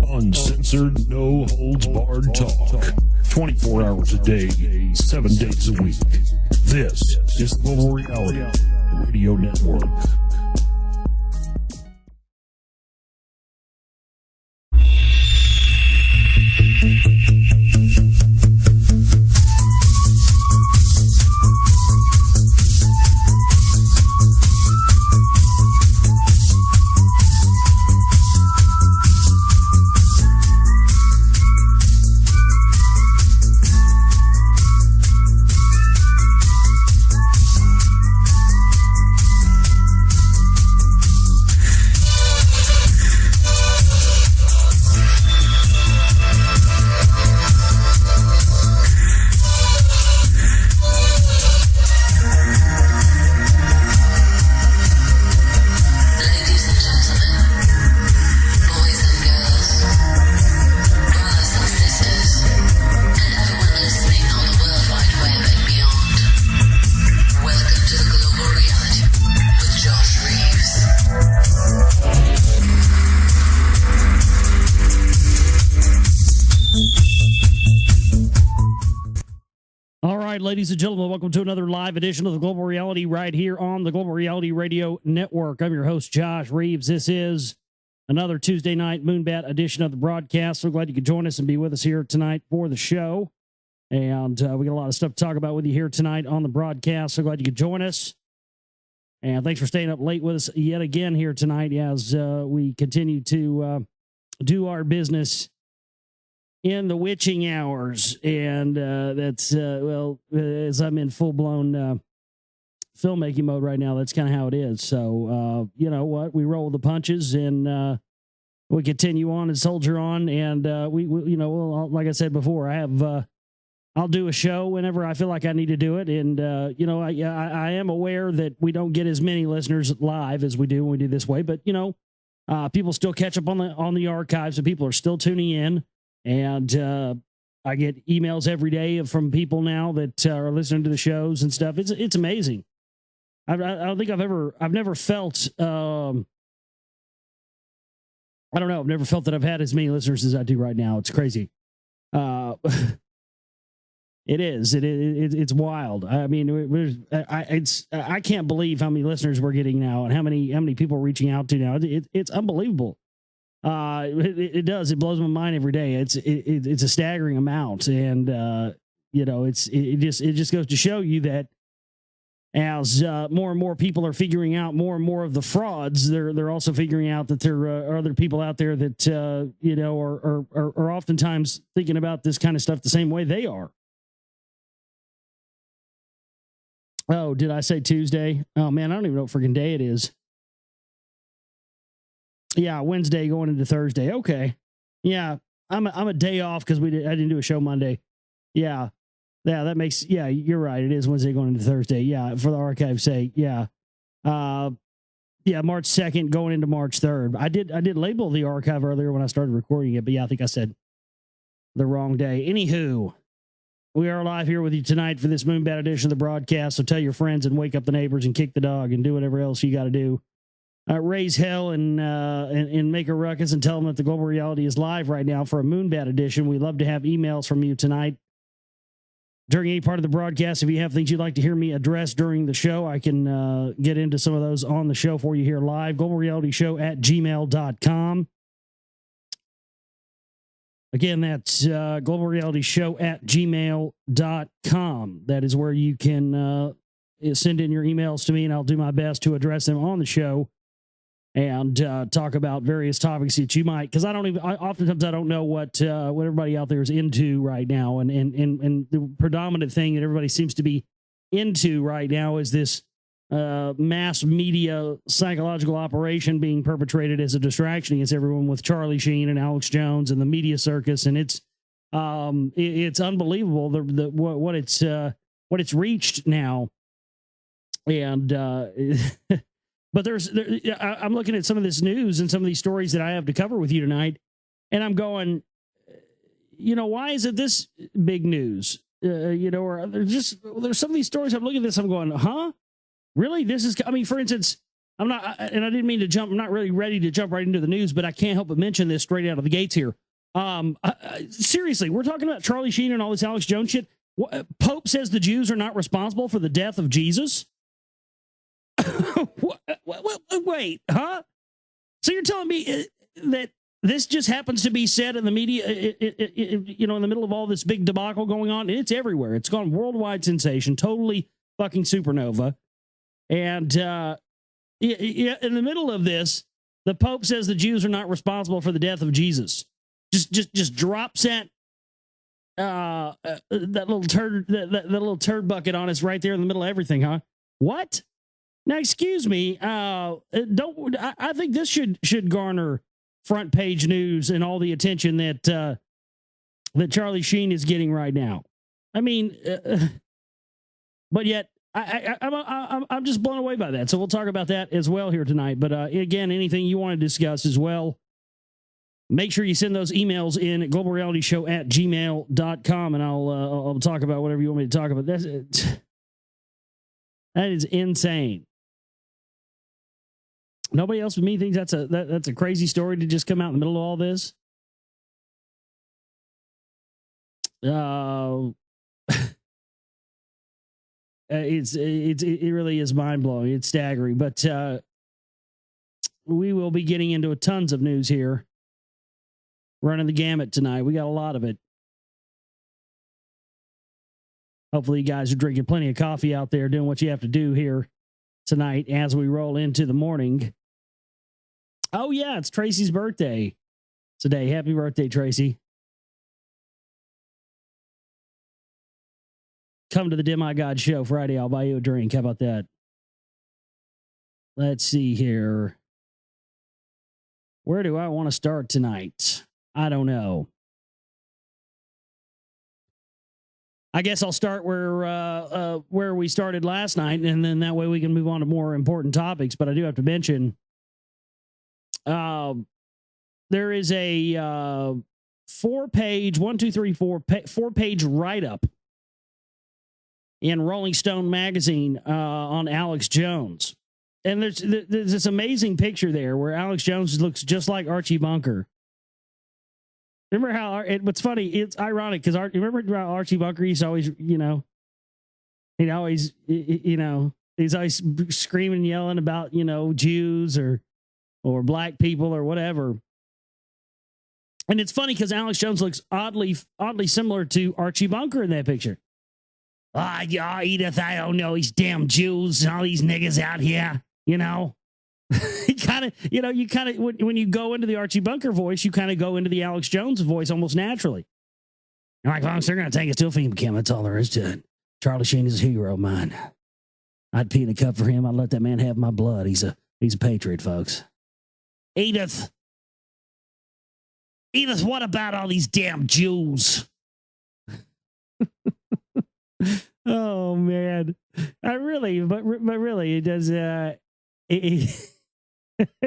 Uncensored, no holds barred talk. 24 hours a day, 7 days a week. This is Global Reality Radio Network. Ladies and gentlemen, welcome to another live edition of the Global Reality right here on the Global Reality Radio Network. I'm your host, Josh Reeves. This is another Tuesday night Moonbat edition of the broadcast. So glad you could join us and be with us here tonight for the show. And we got a lot of stuff to talk about with you here tonight on the broadcast. So glad you could join us. And thanks for staying up late with us yet again here tonight as we continue to do our business in the witching hours. And that's, as I'm in full-blown filmmaking mode right now, that's kind of how it is. So, you know what? We roll the punches and we continue on and soldier on. And we you know, like I said before, I have, I'll do a show whenever I feel like I need to do it. And, you know, I am aware that we don't get as many listeners live as we do when we do this way. But, you know, people still catch up on the archives and people are still tuning in. And I get emails every day from people now that are listening to the shows and stuff. It's amazing. I don't think I've never felt, I don't know. I've never felt that I've had as many listeners as I do right now. It's crazy. It is. It's wild. I mean, I can't believe how many listeners we're getting now and how many people are reaching out to now. It's unbelievable. It does. It blows my mind every day. It's a staggering amount. And, you know, it just goes to show you that as more and more people are figuring out more and more of the frauds, they're also figuring out that there are other people out there that, you know, are oftentimes thinking about this kind of stuff the same way they are. Oh, did I say Tuesday? Oh man, I don't even know what freaking day it is. Yeah, Wednesday going into Thursday. Okay. Yeah, I'm a day off because I didn't do a show Monday. Yeah, that makes, yeah, you're right. It is Wednesday going into Thursday. Yeah, for the archive's sake. Yeah. Yeah, March 2nd going into March 3rd. I did label the archive earlier when I started recording it, but yeah, I think I said the wrong day. Anywho, we are live here with you tonight for this Moonbat edition of the broadcast. So tell your friends and wake up the neighbors and kick the dog and do whatever else you got to do. Raise hell and make a ruckus and tell them that the Global Reality is live right now for a Moonbat edition. We'd love to have emails from you tonight during any part of the broadcast. If you have things you'd like to hear me address during the show, I can get into some of those on the show for you here live. globalrealityshow@gmail.com. Again, that's globalrealityshow@gmail.com. That is where you can send in your emails to me, and I'll do my best to address them on the show and talk about various topics that you might, because oftentimes I don't know what everybody out there is into right now, and the predominant thing that everybody seems to be into right now is this mass media psychological operation being perpetrated as a distraction against everyone with Charlie Sheen and Alex Jones and the media circus, and it's unbelievable what it's reached now, and but I'm looking at some of this news and some of these stories that I have to cover with you tonight, and I'm going, you know, why is it this big news? You know, or there's some of these stories I'm looking at this, I'm going, huh? Really? This is, I mean, for instance, I'm not, and I didn't mean to jump. I'm not really ready to jump right into the news, but I can't help but mention this straight out of the gates here. Seriously, we're talking about Charlie Sheen and all this Alex Jones shit. Pope says the Jews are not responsible for the death of Jesus. Wait, huh? So you're telling me that this just happens to be said in the media, in the middle of all this big debacle going on? It's everywhere. It's gone worldwide sensation, totally fucking supernova. And in the middle of this, the Pope says the Jews are not responsible for the death of Jesus. Just drops that little turd bucket on us right there in the middle of everything, huh? What? Now, excuse me. I think this should garner front page news and all the attention that Charlie Sheen is getting right now. I mean, but yet I'm just blown away by that. So we'll talk about that as well here tonight. But again, anything you want to discuss as well, make sure you send those emails in at globalrealityshow@gmail.com, and I'll talk about whatever you want me to talk about. That is insane. Nobody else but me thinks that's a crazy story to just come out in the middle of all this. It really is mind blowing. It's staggering, but we will be getting into tons of news here, running the gamut tonight. We got a lot of it. Hopefully, you guys are drinking plenty of coffee out there, doing what you have to do here tonight as we roll into the morning. Oh, yeah, it's Tracy's birthday today. Happy birthday, Tracy. Come to the Demigod Show Friday. I'll buy you a drink. How about that? Let's see here. Where do I want to start tonight? I don't know. I guess I'll start where we started last night, and then that way we can move on to more important topics. But I do have to mention, there is a 4-page write-up in Rolling Stone magazine on Alex Jones, and there's this amazing picture there where Alex Jones looks just like Archie Bunker. Remember how what's funny? It's ironic because remember how Archie Bunker used to always, he'd always, he's always screaming and yelling about, Jews or black people or whatever. And it's funny because Alex Jones looks oddly similar to Archie Bunker in that picture. Edith, I don't know these damn Jews and all these niggas out here, He kind of, when you go into the Archie Bunker voice, you kind of go into the Alex Jones voice almost naturally. You're like, well, they're going to take us to a FEMA camp. That's all there is to it. Charlie Sheen is a hero of mine. I'd pee in a cup for him. I'd let that man have my blood. He's a patriot, folks. Edith, what about all these damn Jews? Oh man, but really, it does. He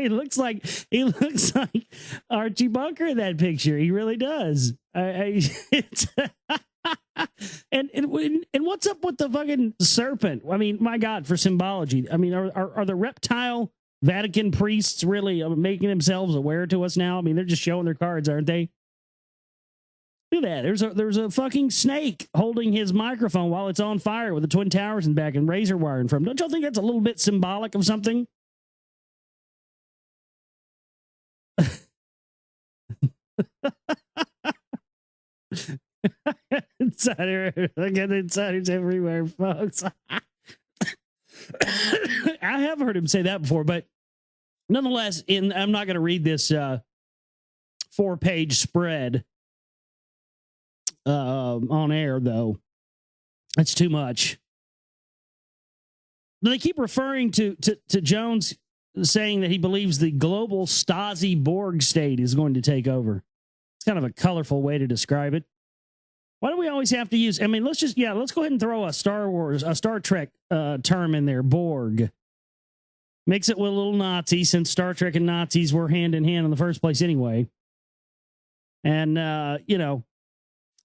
looks like Archie Bunker in that picture. He really does. And what's up with the fucking serpent? I mean, my God, for symbology. I mean, are the reptile Vatican priests really making themselves aware to us now? I mean, they're just showing their cards, aren't they? Look at that. There's a fucking snake holding his microphone while it's on fire with the Twin Towers in back and razor wire in front. Don't y'all think that's a little bit symbolic of something? Insiders everywhere, folks. I have heard him say that before, but nonetheless, I'm not going to read this 4-page spread on air, though. That's too much. They keep referring to Jones saying that he believes the global Stasi Borg state is going to take over. It's kind of a colorful way to describe it. Why do we always have to use? I mean, let's go ahead and throw a Star Trek term in there, Borg. Mix it with a little Nazi, since Star Trek and Nazis were hand in hand in the first place anyway. And then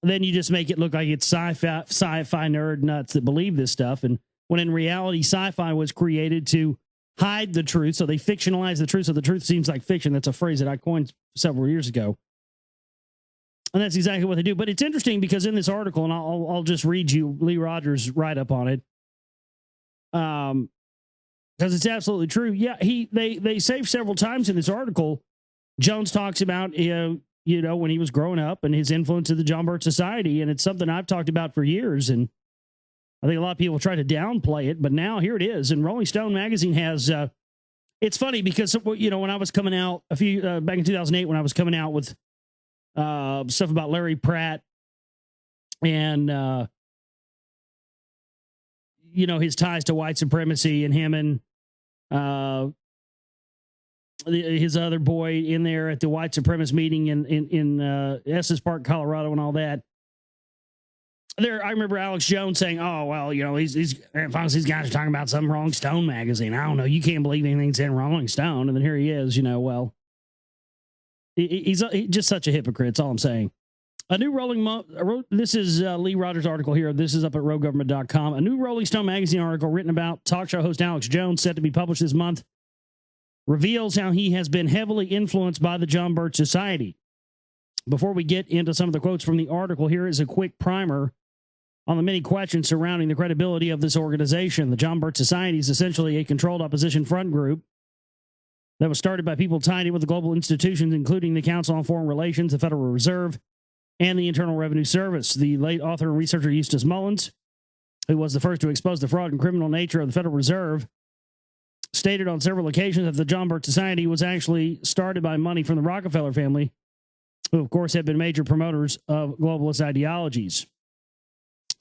you just make it look like it's sci-fi nerd nuts that believe this stuff. And when in reality, sci-fi was created to hide the truth. So they fictionalize the truth. So the truth seems like fiction. That's a phrase that I coined several years ago. And that's exactly what they do. But it's interesting because in this article, and I'll just read you Lee Rogers' write-up on it. Because it's absolutely true. Yeah, they say several times in this article, Jones talks about, when he was growing up and his influence in the John Birch Society. And it's something I've talked about for years. And I think a lot of people try to downplay it, but now here it is. And Rolling Stone magazine has, it's funny because, when I was coming out back in 2008, when I was coming out with stuff about Larry Pratt and, his ties to white supremacy, and him and his other boy in there at the white supremacist meeting in Estes Park, Colorado, and all that. I remember Alex Jones saying, "Oh well, he's as long as these guys are talking about some Rolling Stone magazine, I don't know, you can't believe anything's in Rolling Stone." And then here he is, he's just such a hypocrite. That's all I'm saying. A new this is Lee Rogers' article here. This is up at roguegovernment.com. A new Rolling Stone magazine article written about talk show host Alex Jones, set to be published this month, reveals how he has been heavily influenced by the John Birch Society. Before we get into some of the quotes from the article, here is a quick primer on the many questions surrounding the credibility of this organization. The John Birch Society is essentially a controlled opposition front group that was started by people tied in with the global institutions, including the Council on Foreign Relations, the Federal Reserve, and the Internal Revenue Service. The late author and researcher Eustace Mullins, who was the first to expose the fraud and criminal nature of the Federal Reserve, stated on several occasions that the John Birch Society was actually started by money from the Rockefeller family, who, of course, had been major promoters of globalist ideologies.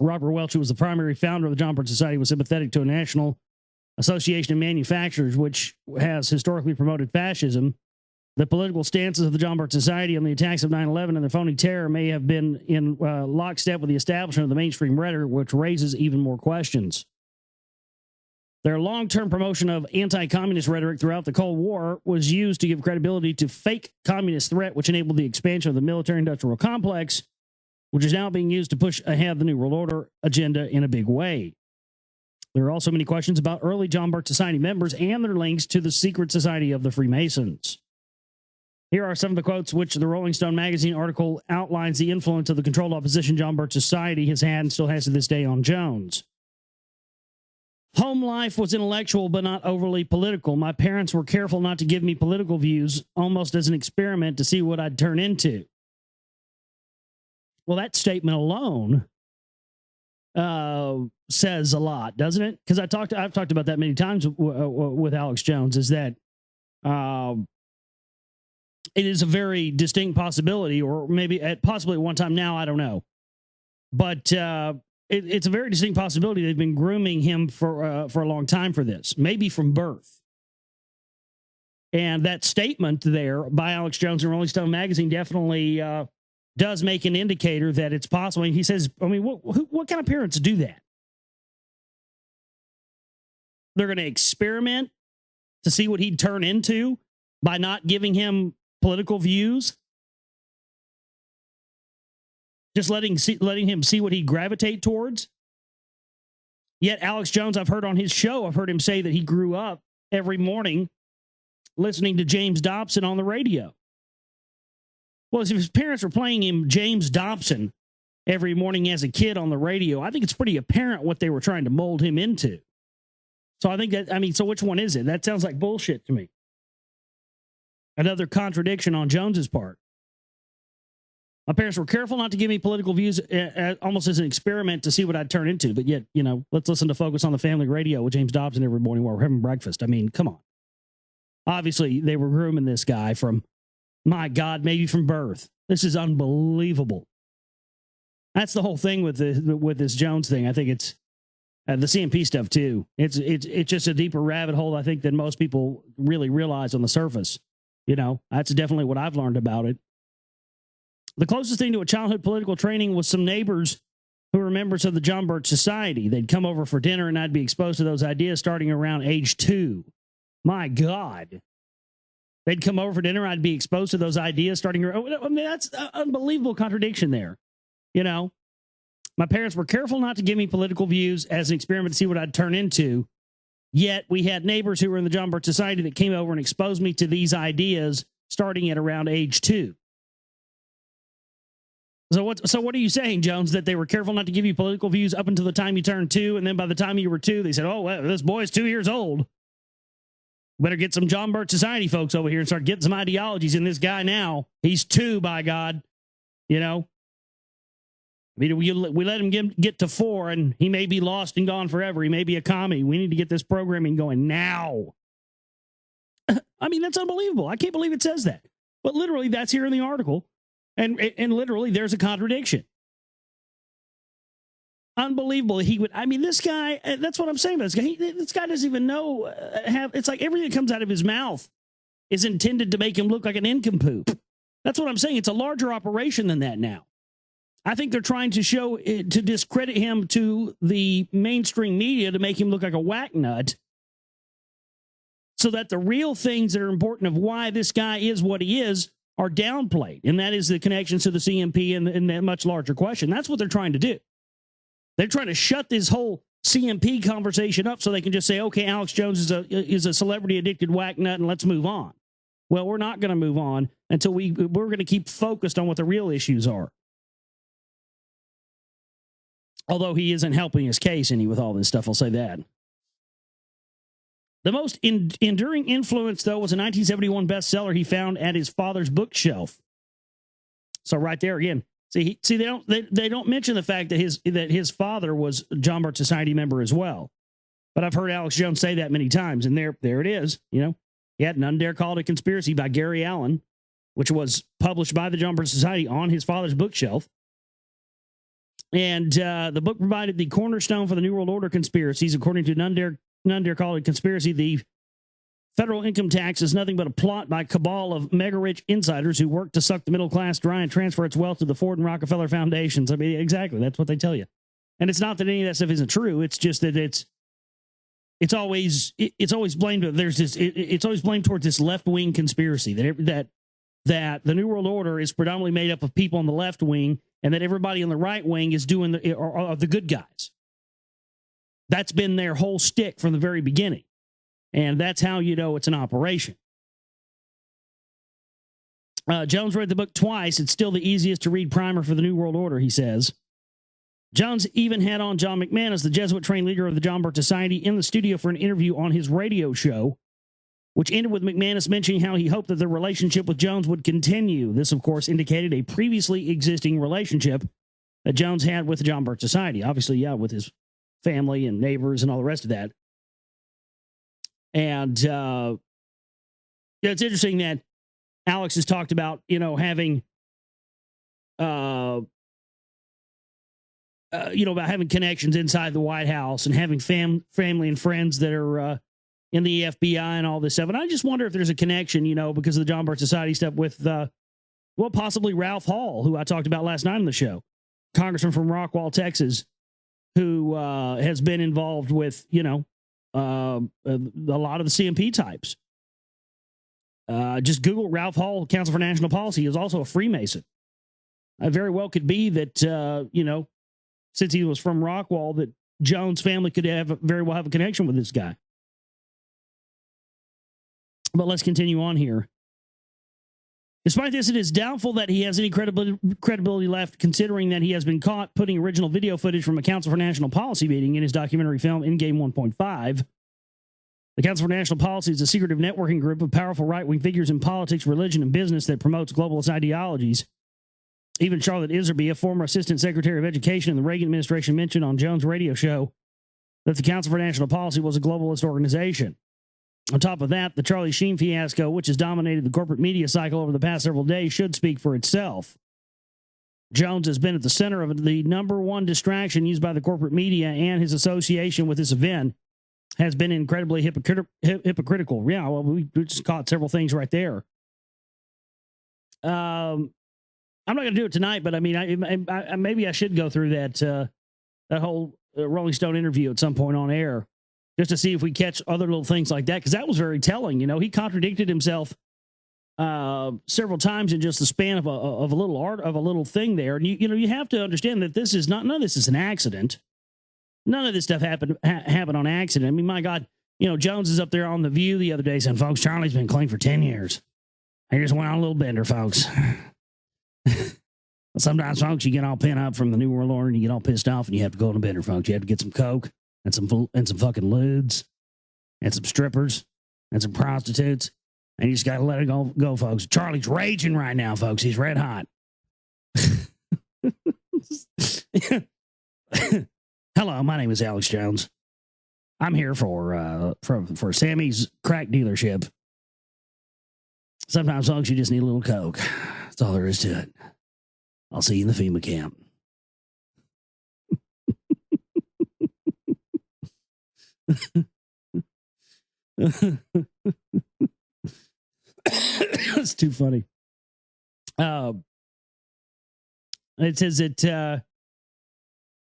Robert Welch, who was the primary founder of the John Birch Society, was sympathetic to a National Association of Manufacturers, which has historically promoted fascism. The political stances of the John Birch Society on the attacks of 9/11 and the phony terror may have been in lockstep with the establishment of the mainstream rhetoric, which raises even more questions. Their long-term promotion of anti-communist rhetoric throughout the Cold War was used to give credibility to fake communist threat, which enabled the expansion of the military-industrial complex, which is now being used to push ahead the New World Order agenda in a big way. There are also many questions about early John Birch Society members and their links to the secret society of the Freemasons. Here are some of the quotes which the Rolling Stone magazine article outlines the influence of the controlled opposition John Birch Society has had and still has to this day on Jones. Home life was intellectual but not overly political. My parents were careful not to give me political views, almost as an experiment to see what I'd turn into. Well, that statement alone says a lot, doesn't it? Because I've talked about that many times with Alex Jones, is that it is a very distinct possibility, or maybe possibly at one time now, I don't know. But it's a very distinct possibility they've been grooming him for a long time for this, maybe from birth. And that statement there by Alex Jones in Rolling Stone magazine definitely does make an indicator that it's possible. And he says, what kind of parents do that? They're going to experiment to see what he'd turn into by not giving him political views, just letting him see what he'd gravitate towards. Yet Alex Jones, I've heard on his show, I've heard him say that he grew up every morning listening to James Dobson on the radio. Well, if his parents were playing him James Dobson every morning as a kid on the radio, I think it's pretty apparent what they were trying to mold him into. So I think so which one is it? That sounds like bullshit to me. Another contradiction on Jones's part. My parents were careful not to give me political views, almost as an experiment to see what I'd turn into. But yet, let's listen to Focus on the Family Radio with James Dobson every morning while we're having breakfast. I mean, come on. Obviously, they were grooming this guy from, my God, maybe from birth. This is unbelievable. That's the whole thing with this Jones thing. I think it's the CMP stuff too. It's just a deeper rabbit hole, I think, than most people really realize on the surface. That's definitely what I've learned about it. The closest thing to a childhood political training was some neighbors who were members of the John Birch Society. They'd come over for dinner and I'd be exposed to those ideas starting around age 2. My God. They'd come over for dinner. I'd be exposed to those ideas starting. That's an unbelievable contradiction there. My parents were careful not to give me political views as an experiment to see what I'd turn into. Yet we had neighbors who were in the John Birch Society that came over and exposed me to these ideas starting at around age 2. So what are you saying, Jones, that they were careful not to give you political views up until the time you turned 2, and then by the time you were 2, they said, oh, well, this boy's 2 years old. Better get some John Birch Society folks over here and start getting some ideologies in this guy now. He's 2, by God. You know? I mean, we let him get to 4, and he may be lost and gone forever. He may be a commie. We need to get this programming going now. I mean, that's unbelievable. I can't believe it says that. But literally, that's here in the article. And literally, there's a contradiction. Unbelievable. He would. I mean, this guy. That's what I'm saying about this guy. This guy doesn't even know. It's like everything that comes out of his mouth is intended to make him look like an nincompoop. That's what I'm saying. It's a larger operation than that now. I think they're trying to show to discredit him to the mainstream media to make him look like a whack nut, so that the real things that are important of why this guy is what he is are downplayed, and that is the connections to the CMP and that much larger question. That's what they're trying to do. They're trying to shut this whole CMP conversation up so they can just say, okay, Alex Jones is a celebrity-addicted whack nut, and let's move on. Well, we're not going to move on until we're going to keep focused on what the real issues are. Although he isn't helping his case any with all this stuff, I'll say that. The most enduring influence, though, was a 1971 bestseller he found at his father's bookshelf. So right there again, see they don't mention the fact that his father was a John Birch Society member as well. But I've heard Alex Jones say that many times, and there it is. You know, he had None Dare Call It a Conspiracy by Gary Allen, which was published by the John Birch Society on his father's bookshelf. And the book provided the cornerstone for the New World Order conspiracies. According to None Dare Call It a Conspiracy, the federal income tax is nothing but a plot by a cabal of mega-rich insiders who work to suck the middle class dry and transfer its wealth to the Ford and Rockefeller foundations. I mean, exactly. That's what they tell you. And it's not that any of that stuff isn't true. It's just that it's always blamed. It's always blamed towards this left-wing conspiracy that the New World Order is predominantly made up of people on the left wing, and that everybody on the right wing is doing are the good guys. That's been their whole shtick from the very beginning. And that's how you know it's an operation. Jones read the book twice. It's still the easiest to read primer for the New World Order, he says. Jones even had on John McManus, the Jesuit-trained leader of the John Birch Society, in the studio for an interview on his radio show, which ended with McManus mentioning how he hoped that the relationship with Jones would continue. This, of course, indicated a previously existing relationship that Jones had with the John Birch Society. Obviously, yeah, with his family and neighbors and all the rest of that. And it's interesting that Alex has talked about, having, about having connections inside the White House and having family and friends that are in the FBI and all this stuff. And I just wonder if there's a connection, because of the John Birch Society stuff with, possibly Ralph Hall, who I talked about last night on the show, congressman from Rockwall, Texas, who has been involved with, a lot of the CMP types. Just Google Ralph Hall, Council for National Policy. He is also a Freemason. It very well could be that, since he was from Rockwall, that Jones' family could very well have a connection with this guy. But let's continue on here. Despite this, it is doubtful that he has any credibility left, considering that he has been caught putting original video footage from a Council for National Policy meeting in his documentary film, Endgame 1.5. The Council for National Policy is a secretive networking group of powerful right-wing figures in politics, religion, and business that promotes globalist ideologies. Even Charlotte Iserby, a former Assistant Secretary of Education in the Reagan administration, mentioned on Jones' radio show that the Council for National Policy was a globalist organization. On top of that, the Charlie Sheen fiasco, which has dominated the corporate media cycle over the past several days, should speak for itself. Jones has been at the center of the number one distraction used by the corporate media, and his association with this event has been incredibly hypocritical. Yeah, well, we just caught several things right there. I'm not going to do it tonight, but I mean, I maybe I should go through that whole Rolling Stone interview at some point on air, just to see if we catch other little things like that, because that was very telling. He contradicted himself several times in just the span of a little thing there. And you have to understand that none of this is an accident. None of this stuff happened on accident. I mean, my God, Jones is up there on The View the other day saying, folks, Charlie's been clean for 10 years. I just went on a little bender, folks. Sometimes, folks, you get all pent up from the New World Order and you get all pissed off and you have to go on a bender, folks. You have to get some coke and some fucking lewds and some strippers and some prostitutes. And you just got to let it go, folks. Charlie's raging right now, folks. He's red hot. Hello, my name is Alex Jones. I'm here for Sammy's crack dealership. Sometimes, folks, you just need a little coke. That's all there is to it. I'll see you in the FEMA camp. That's too funny. It says that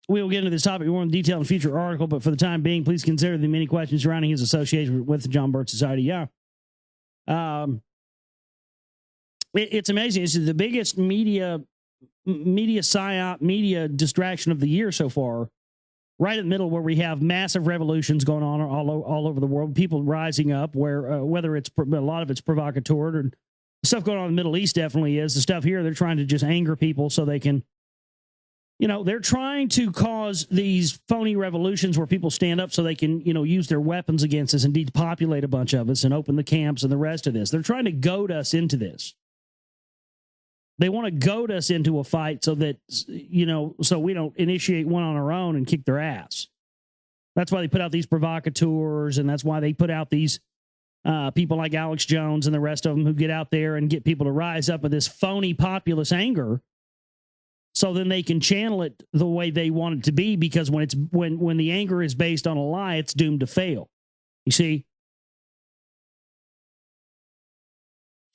we will get into this topic more in detail in a future article, but for the time being, please consider the many questions surrounding his association with the John Birch Society. Yeah. It's amazing. It's the biggest media psyop, media distraction of the year so far. Right in the middle, where we have massive revolutions going on all over the world, people rising up. Where whether it's a lot of it's provocateur, and stuff going on in the Middle East definitely is. The stuff here, they're trying to just anger people so they can, they're trying to cause these phony revolutions where people stand up so they can, use their weapons against us and depopulate a bunch of us and open the camps and the rest of this. They're trying to goad us into this. They want to goad us into a fight so that, so we don't initiate one on our own and kick their ass. That's why they put out these provocateurs, and that's why they put out these people like Alex Jones and the rest of them who get out there and get people to rise up with this phony populist anger, so then they can channel it the way they want it to be, because when the anger is based on a lie, it's doomed to fail. You see?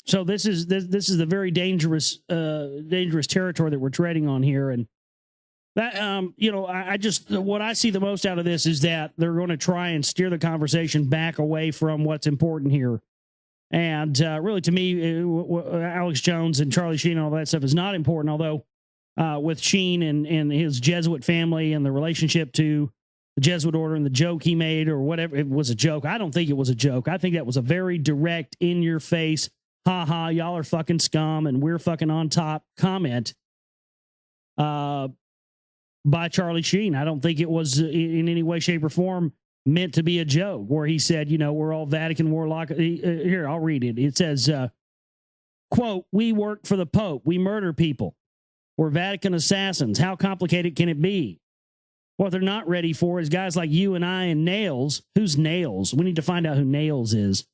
So this is the very dangerous territory that we're treading on here, and that I just, what I see the most out of this is that they're going to try and steer the conversation back away from what's important here, and really to me, Alex Jones and Charlie Sheen and all that stuff is not important. Although with Sheen and his Jesuit family and the relationship to the Jesuit order and the joke he made or whatever, it was a joke. I don't think it was a joke. I think that was a very direct, in your face, ha ha, y'all are fucking scum and we're fucking on top comment by Charlie Sheen. I don't think it was in any way, shape, or form meant to be a joke where he said, we're all Vatican warlock. Here, I'll read it. It says, quote, "We work for the Pope. We murder people. We're Vatican assassins. How complicated can it be? What they're not ready for is guys like you and I and Nails." Who's Nails? We need to find out who Nails is.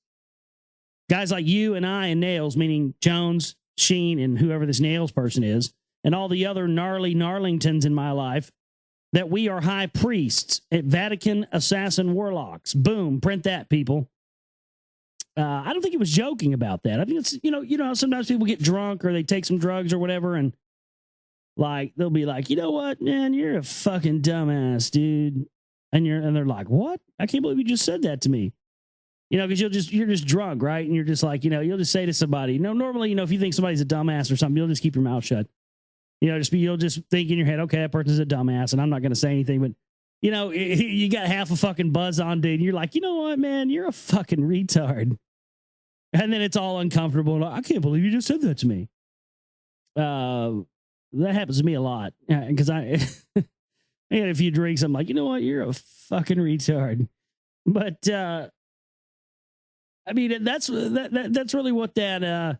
Guys like you and I and Nails, meaning Jones, Sheen, and whoever this Nails person is, and all the other gnarly Gnarlingtons in my life, that we are high priests at Vatican assassin warlocks. Boom, print that, people. I don't think he was joking about that. I think it's, how sometimes people get drunk or they take some drugs or whatever, and they'll be like, you know what, man, you're a fucking dumbass, dude. And they're like, what? I can't believe you just said that to me. Because you're just drunk, right? And you're just like, you'll just say to somebody, normally, if you think somebody's a dumbass or something, you'll just keep your mouth shut. You'll just think in your head, okay, that person's a dumbass and I'm not going to say anything. But, you got half a fucking buzz on, dude. And you're like, you know what, man, you're a fucking retard. And then it's all uncomfortable. Like, I can't believe you just said that to me. That happens to me a lot because I had a few drinks. I'm like, you know what, you're a fucking retard. But, I mean, that's really what that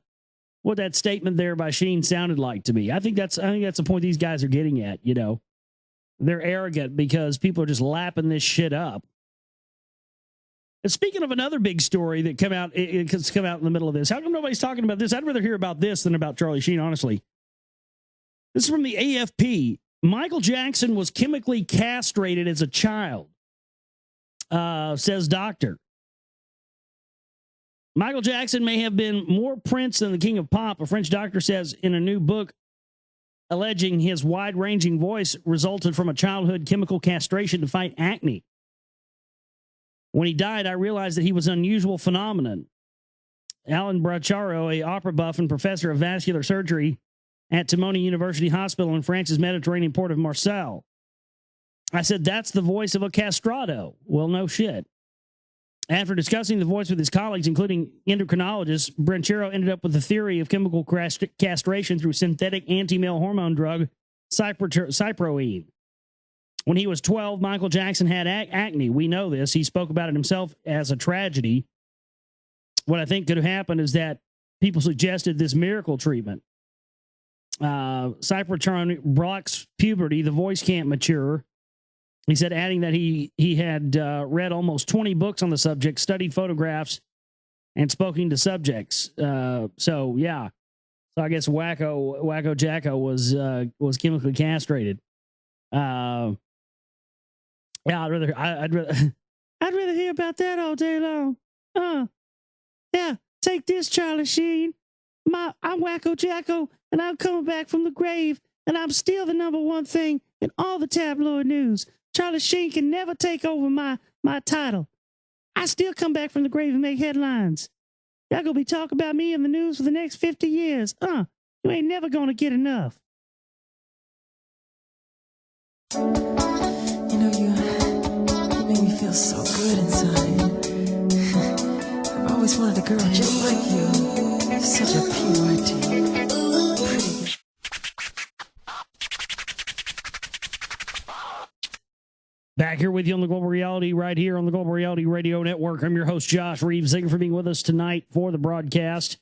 statement there by Sheen sounded like to me. I think that's the point these guys are getting at. They're arrogant because people are just lapping this shit up. And speaking of another big story that come out in the middle of this, how come nobody's talking about this? I'd rather hear about this than about Charlie Sheen, honestly. This is from the AFP. Michael Jackson was chemically castrated as a child, says doctor. Michael Jackson may have been more Prince than the King of Pop, a French doctor says in a new book, alleging his wide-ranging voice resulted from a childhood chemical castration to fight acne. When he died, I realized that he was an unusual phenomenon. Alan Bracciaro, a opera buff and professor of vascular surgery at Timone University Hospital in France's Mediterranean port of Marseille. I said, that's the voice of a castrato. Well, no shit. After discussing the voice with his colleagues, including endocrinologists, Branchero ended up with the theory of chemical castration through synthetic anti-male hormone drug cyproene. When he was 12, Michael Jackson had acne. We know this. He spoke about it himself as a tragedy. What I think could have happened is that people suggested this miracle treatment. Cyproterone blocks puberty. The voice can't mature. He said, adding that he had read almost 20 books on the subject, studied photographs, and spoken to subjects. So yeah. So I guess Wacko Jacko was chemically castrated. Yeah, I'd rather hear about that all day long. Yeah, take this, Charlie Sheen. I'm Wacko Jacko, and I'm coming back from the grave, and I'm still the number one thing in all the tabloid news. Charlie Sheen can never take over my title. I still come back from the grave and make headlines. Y'all gonna be talking about me in the news for the next 50 years. You ain't never gonna get enough. You know, you make me feel so good inside. I've always wanted a girl just like you. Such a purity. Pretty. Back here with you on the Global Reality, right here on the Global Reality Radio Network. I'm your host, Josh Reeves. Thank you for being with us tonight for the broadcast.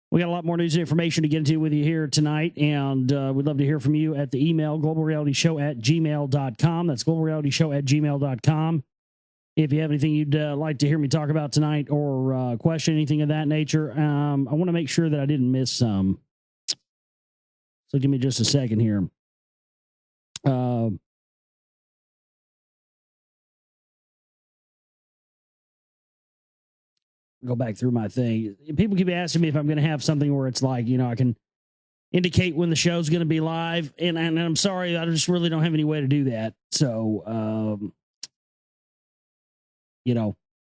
We got a lot more news and information to get into with you here tonight, and we'd love to hear from you at the email, globalrealityshow@gmail.com. That's globalrealityshow@gmail.com. If you have anything you'd like to hear me talk about tonight or question anything of that nature, I want to make sure that I didn't miss some. So give me just a second here. Go back through my thing. People keep asking me if I'm going to have something where it's like, I can indicate when the show's going to be live. And I'm sorry, I just really don't have any way to do that. So,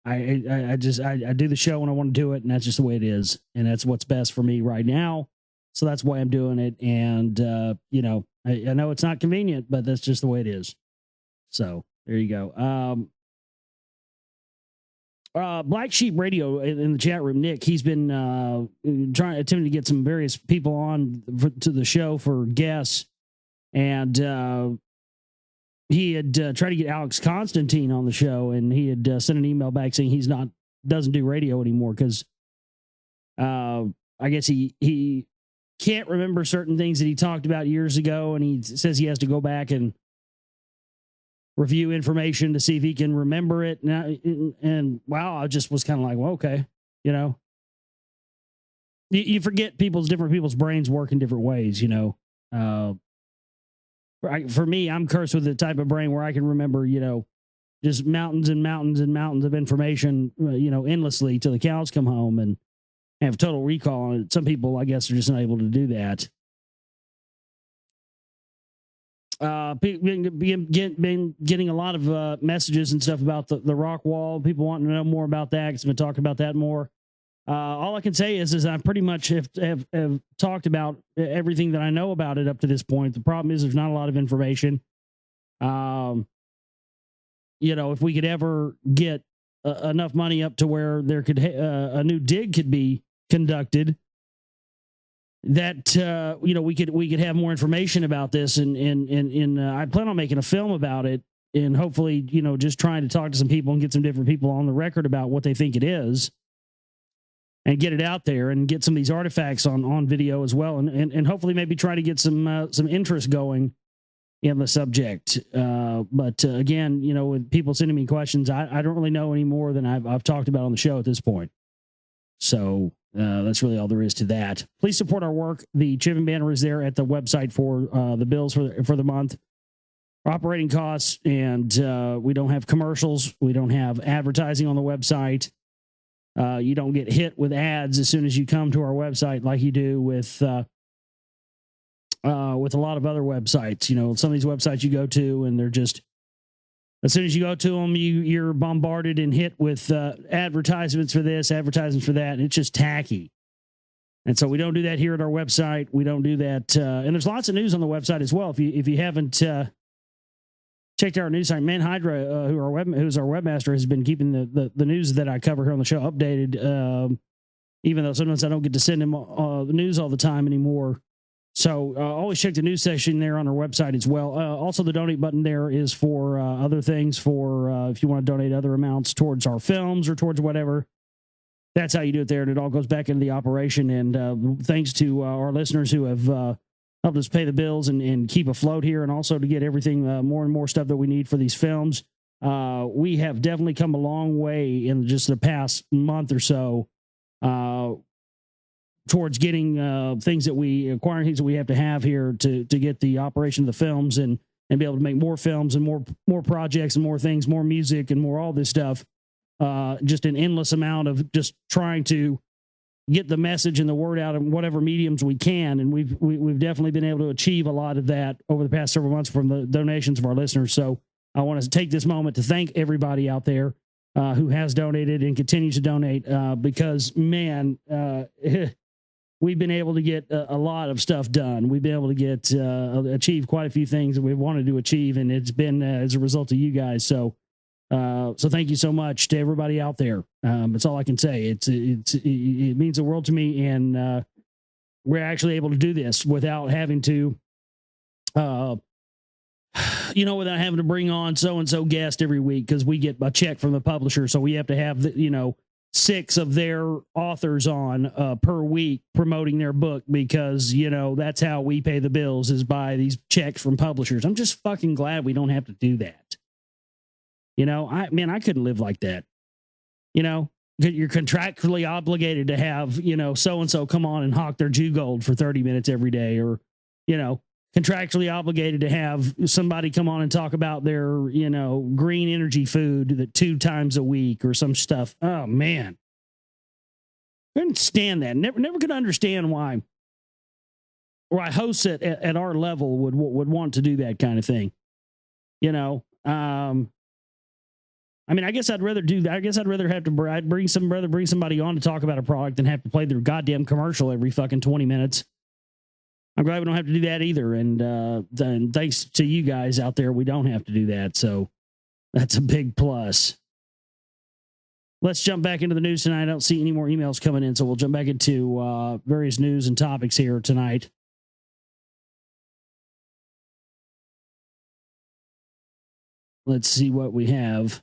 I do the show when I want to do it, and that's just the way it is. And that's what's best for me right now. So that's why I'm doing it. And, I know it's not convenient, but that's just the way it is. So there you go. Black Sheep Radio in the chat room, Nick, he's been attempting to get some various people on to the show for guests, and he had tried to get Alex Constantine on the show, and he had sent an email back saying doesn't do radio anymore because I guess he can't remember certain things that he talked about years ago, and he says he has to go back and review information to see if he can remember it. And wow, I just was kind of like, well, okay, you forget different people's brains work in different ways, for me, I'm cursed with the type of brain where I can remember, just mountains and mountains and mountains of information, endlessly till the cows come home and have total recall on it. Some people, I guess, are just not able to do that. Been getting a lot of messages and stuff about the rock wall. People wanting to know more about that because I've been talking about that more. All I can say is I pretty much have talked about everything that I know about it up to this point. The problem is there's not a lot of information. If we could ever get enough money up to where there could a new dig could be conducted, that we could have more information about this, and I plan on making a film about it, and hopefully just trying to talk to some people and get some different people on the record about what they think it is, and get it out there and get some of these artifacts on video as well, and hopefully maybe try to get some interest going in the subject. But again, with people sending me questions, I don't really know any more than I've talked about on the show at this point. So that's really all there is to that. Please support our work. The Chivin banner is there at the website for the bills for the month, operating costs, and we don't have commercials. We don't have advertising on the website. You don't get hit with ads as soon as you come to our website like you do with a lot of other websites. Some of these websites you go to, and they're just, as soon as you go to them, you're bombarded and hit with advertisements for this, advertisements for that, and it's just tacky. And so we don't do that here at our website. We don't do that, and there's lots of news on the website as well. If you haven't checked out our news site. Man Hydra, who's our webmaster, has been keeping the news that I cover here on the show updated. Even though sometimes I don't get to send him the news all the time anymore. So always check the news section there on our website as well. Also, the donate button there is for other things, for if you want to donate other amounts towards our films or towards whatever. That's how you do it there, and it all goes back into the operation. And thanks to our listeners who have helped us pay the bills and keep afloat here, and also to get everything, more and more stuff that we need for these films. We have definitely come a long way in just the past month or so towards getting acquiring things that we have to have here to get the operation of the films and be able to make more films and more projects and more things, more music and more all this stuff. Just an endless amount of just trying to get the message and the word out in whatever mediums we can. And we've definitely been able to achieve a lot of that over the past several months from the donations of our listeners. So I want to take this moment to thank everybody out there who has donated and continues to donate, because, man, we've been able to get a lot of stuff done. We've been able to achieve quite a few things that we wanted to achieve, and it's been as a result of you guys. So thank you so much to everybody out there. That's all I can say. It means the world to me, and we're actually able to do this without having to, without having to bring on so-and-so guest every week, because we get a check from the publisher. So we have to have, 6 of their authors on per week promoting their book, because, that's how we pay the bills, is by these checks from publishers. I'm just fucking glad we don't have to do that. I couldn't live like that. You're contractually obligated to have, so-and-so come on and hawk their Jew gold for 30 minutes every day, or, contractually obligated to have somebody come on and talk about their, green energy food that 2 times a week or some stuff. Oh, man. I couldn't stand that. Never could understand why hosts at our level would want to do that kind of thing. I guess I'd rather do that. I guess I'd rather have to bring somebody on to talk about a product than have to play their goddamn commercial every fucking 20 minutes. I'm glad we don't have to do that either. And thanks to you guys out there, we don't have to do that. So that's a big plus. Let's jump back into the news tonight. I don't see any more emails coming in, so we'll jump back into various news and topics here tonight. Let's see what we have.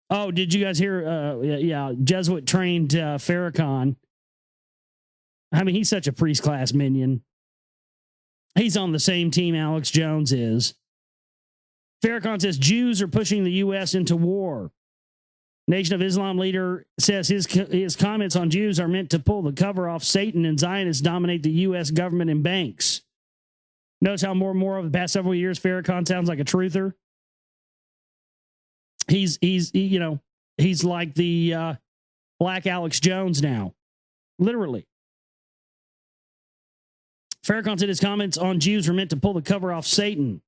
Oh, did you guys hear? Jesuit trained Farrakhan. He's such a priest class minion. He's on the same team Alex Jones is. Farrakhan says Jews are pushing the U.S. into war. Nation of Islam leader says his comments on Jews are meant to pull the cover off Satan, and Zionists dominate the U.S. government and banks. Notice how more and more over the past several years, Farrakhan sounds like a truther. He's like the Black Alex Jones now, literally. Farrakhan said his comments on Jews were meant to pull the cover off Satan.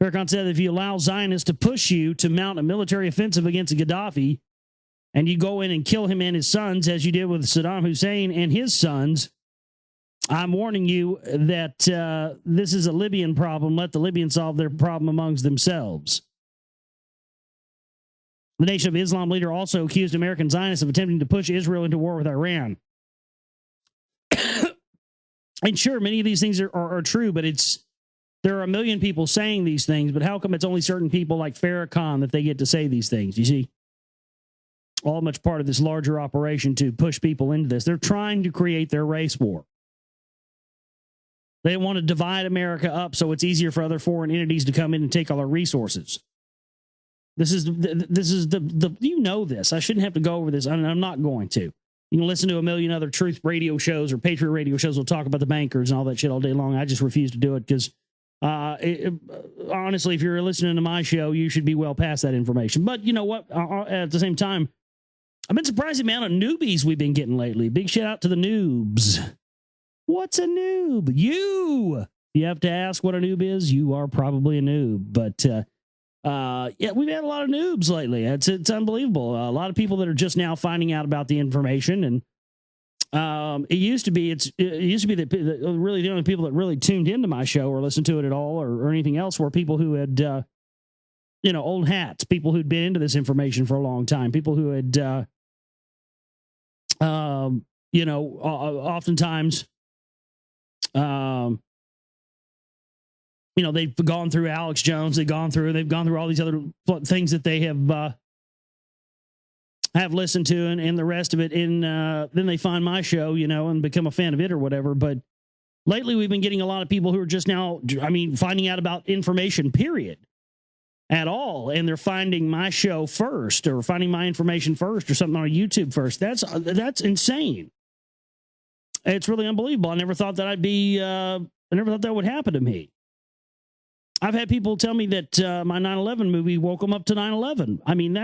Farrakhan said if you allow Zionists to push you to mount a military offensive against Gaddafi, and you go in and kill him and his sons, as you did with Saddam Hussein and his sons, I'm warning you that this is a Libyan problem. Let the Libyans solve their problem amongst themselves. The Nation of Islam leader also accused American Zionists of attempting to push Israel into war with Iran. And sure, many of these things are true, but there are a million people saying these things, but how come it's only certain people like Farrakhan that they get to say these things? You see? All much part of this larger operation to push people into this. They're trying to create their race war. They want to divide America up so it's easier for other foreign entities to come in and take all our resources. This is you know this. I shouldn't have to go over this. I'm not going to. You can listen to a million other truth radio shows or Patriot radio shows will talk about the bankers and all that shit all day long. I just refuse to do it because, honestly, if you're listening to my show, you should be well past that information. But you know what? At the same time, I've been surprised the amount of newbies we've been getting lately. Big shout out to the noobs. What's a noob? You have to ask what a noob is. You are probably a noob. But yeah, we've had a lot of noobs lately. It's unbelievable. A lot of people that are just now finding out about the information. And It used to be that really the only people that really tuned into my show or listened to it at all or anything else were people who had old hats, people who'd been into this information for a long time, people who had oftentimes they've gone through Alex Jones, they've gone through all these other things that they have listened to and the rest of it. And then they find my show, and become a fan of it or whatever. But lately we've been getting a lot of people who are just now, finding out about information, period, at all. And they're finding my show first or finding my information first or something on YouTube first. That's insane. It's really unbelievable. I never thought that would happen to me. I've had people tell me that my 9/11 movie woke them up to 9/11. I mean,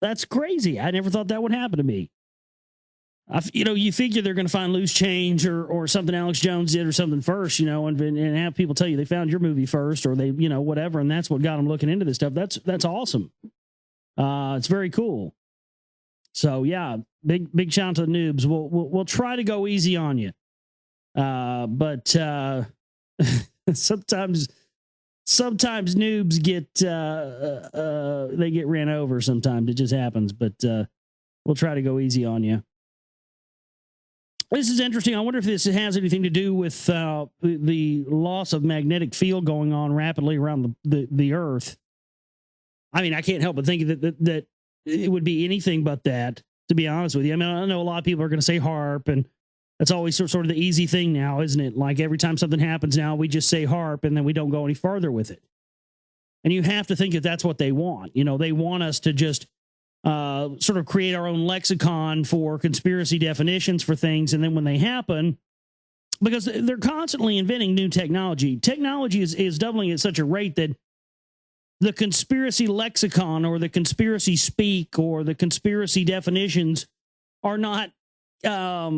that's crazy. I never thought that would happen to me. You figure they're going to find loose change or something Alex Jones did or something first, and have people tell you they found your movie first or they, whatever, and that's what got them looking into this stuff. That's awesome. It's very cool. So yeah, big shout out to the noobs. We'll try to go easy on you, but sometimes noobs get they get ran over. Sometimes it just happens, but we'll try to go easy on you. This is interesting. I wonder if this has anything to do with the loss of magnetic field going on rapidly around the Earth. I mean, I can't help but think that it would be anything but that, to be honest with you. I mean, I know a lot of people are going to say HARP, and that's always sort of the easy thing now, isn't it? Like every time something happens now, we just say HARP, and then we don't go any further with it. And you have to think that that's what they want. They want us to just sort of create our own lexicon for conspiracy definitions for things. And then when they happen, because they're constantly inventing new technology, is doubling at such a rate that the conspiracy lexicon or the conspiracy speak or the conspiracy definitions are not are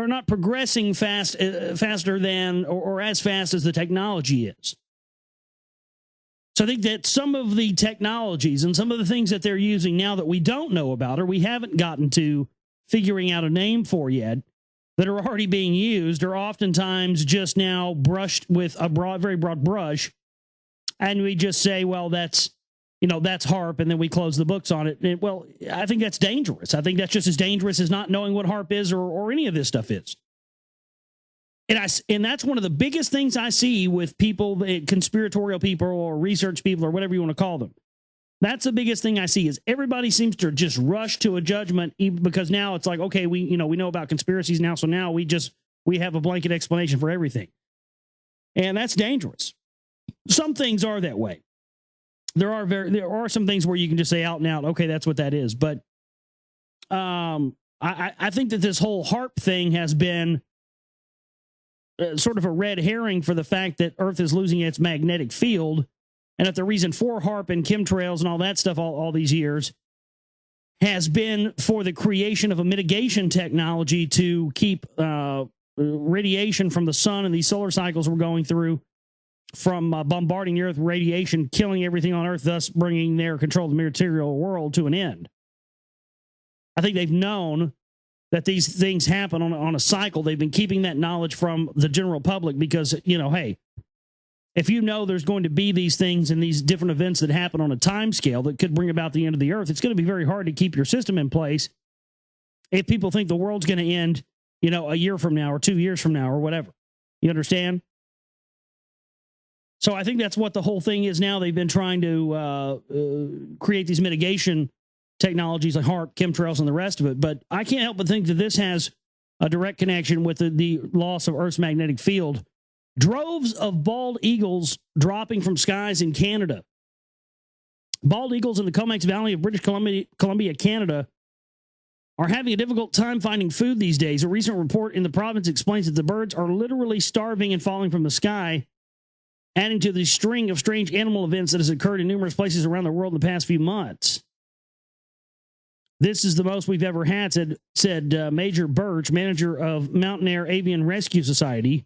not progressing faster than or as fast as the technology is. So I think that some of the technologies and some of the things that they're using now that we don't know about or we haven't gotten to figuring out a name for yet that are already being used are oftentimes just now brushed with a very broad brush. And we just say, well, that's HARP, and then we close the books on it. And, well, I think that's dangerous. I think that's just as dangerous as not knowing what HARP is or any of this stuff is. And that's one of the biggest things I see with people, conspiratorial people or research people or whatever you want to call them. That's the biggest thing I see is everybody seems to just rush to a judgment because now it's like, okay, we know about conspiracies now, so now we have a blanket explanation for everything. And that's dangerous. Some things are that way. There are some things where you can just say out and out, okay, that's what that is. But I think that this whole HARP thing has been sort of a red herring for the fact that Earth is losing its magnetic field, and that the reason for HARP and chemtrails and all that stuff all these years has been for the creation of a mitigation technology to keep radiation from the sun and these solar cycles we're going through from bombarding the Earth with radiation, killing everything on Earth, thus bringing their control of the material world to an end. I think they've known that these things happen on a cycle. They've been keeping that knowledge from the general public because, hey, if there's going to be these things and these different events that happen on a time scale that could bring about the end of the Earth, it's going to be very hard to keep your system in place if people think the world's going to end, a year from now or 2 years from now or whatever. You understand? So I think that's what the whole thing is now. They've been trying to create these mitigation technologies like HARP, chemtrails, and the rest of it. But I can't help but think that this has a direct connection with the loss of Earth's magnetic field. Droves of bald eagles dropping from skies in Canada. Bald eagles in the Comox Valley of British Columbia, Canada, are having a difficult time finding food these days. A recent report in the province explains that the birds are literally starving and falling from the sky, adding to the string of strange animal events that has occurred in numerous places around the world in the past few months. This is the most we've ever had, said Major Birch, manager of Mountain Air Avian Rescue Society,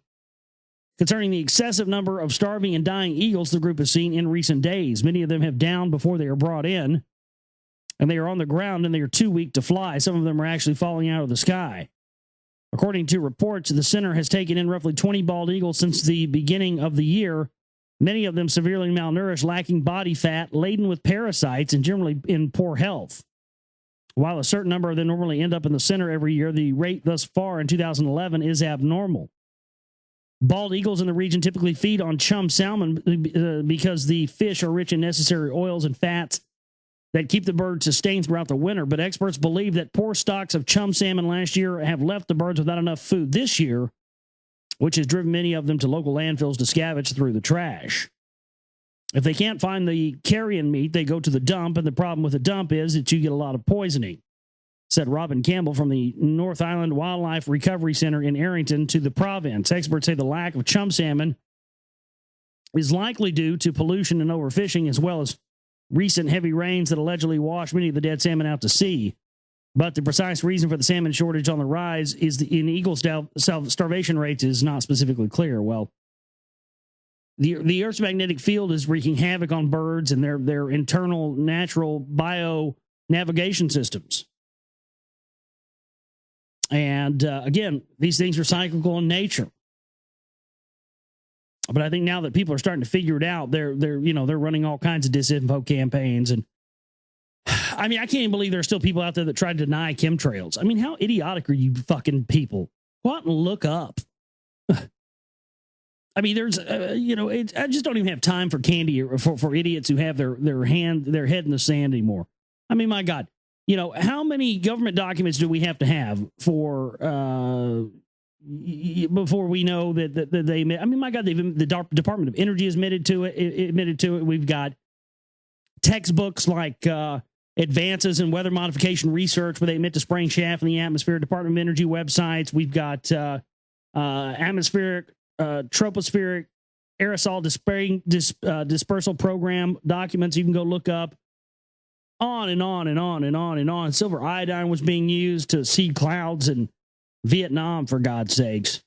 concerning the excessive number of starving and dying eagles the group has seen in recent days. Many of them have downed before they are brought in. and they are on the ground and they are too weak to fly. Some of them are actually falling out of the sky. According to reports, the center has taken in roughly 20 bald eagles since the beginning of the year, many of them severely malnourished, lacking body fat, laden with parasites, and generally in poor health. While a certain number of them normally end up in the center every year, the rate thus far in 2011 is abnormal. Bald eagles in the region typically feed on chum salmon because the fish are rich in necessary oils and fats that keep the bird sustained throughout the winter. But experts believe that poor stocks of chum salmon last year have left the birds without enough food this year, which has driven many of them to local landfills to scavenge through the trash. If they can't find the carrion meat, they go to the dump, and the problem with the dump is that you get a lot of poisoning, said Robin Campbell from the North Island Wildlife Recovery Center in Arrington to the province. Experts say the lack of chum salmon is likely due to pollution and overfishing, as well as recent heavy rains that allegedly washed many of the dead salmon out to sea. But the precise reason for the salmon shortage on the rise is in eagle starvation rates is not specifically clear. Well, the Earth's magnetic field is wreaking havoc on birds and their internal natural bio navigation systems. And again, these things are cyclical in nature. But I think now that people are starting to figure it out, they're running all kinds of disinfo campaigns. And I mean, I can't even believe there are still people out there that try to deny chemtrails. I mean, how idiotic are you fucking people? Go out and look up. I mean, there's, I just don't even have time for candy or for idiots who have their head in the sand anymore. I mean, my God, how many government documents do we have to have for before we know that they? I mean, my God, the Department of Energy has admitted to it. We've got textbooks like Advances in Weather Modification Research, where they admit to spraying chaff in the atmosphere. Department of Energy websites. We've got atmospheric. Tropospheric aerosol dispersal program documents you can go look up. On and on and on and on and on. Silver iodine was being used to seed clouds in Vietnam, for God's sakes.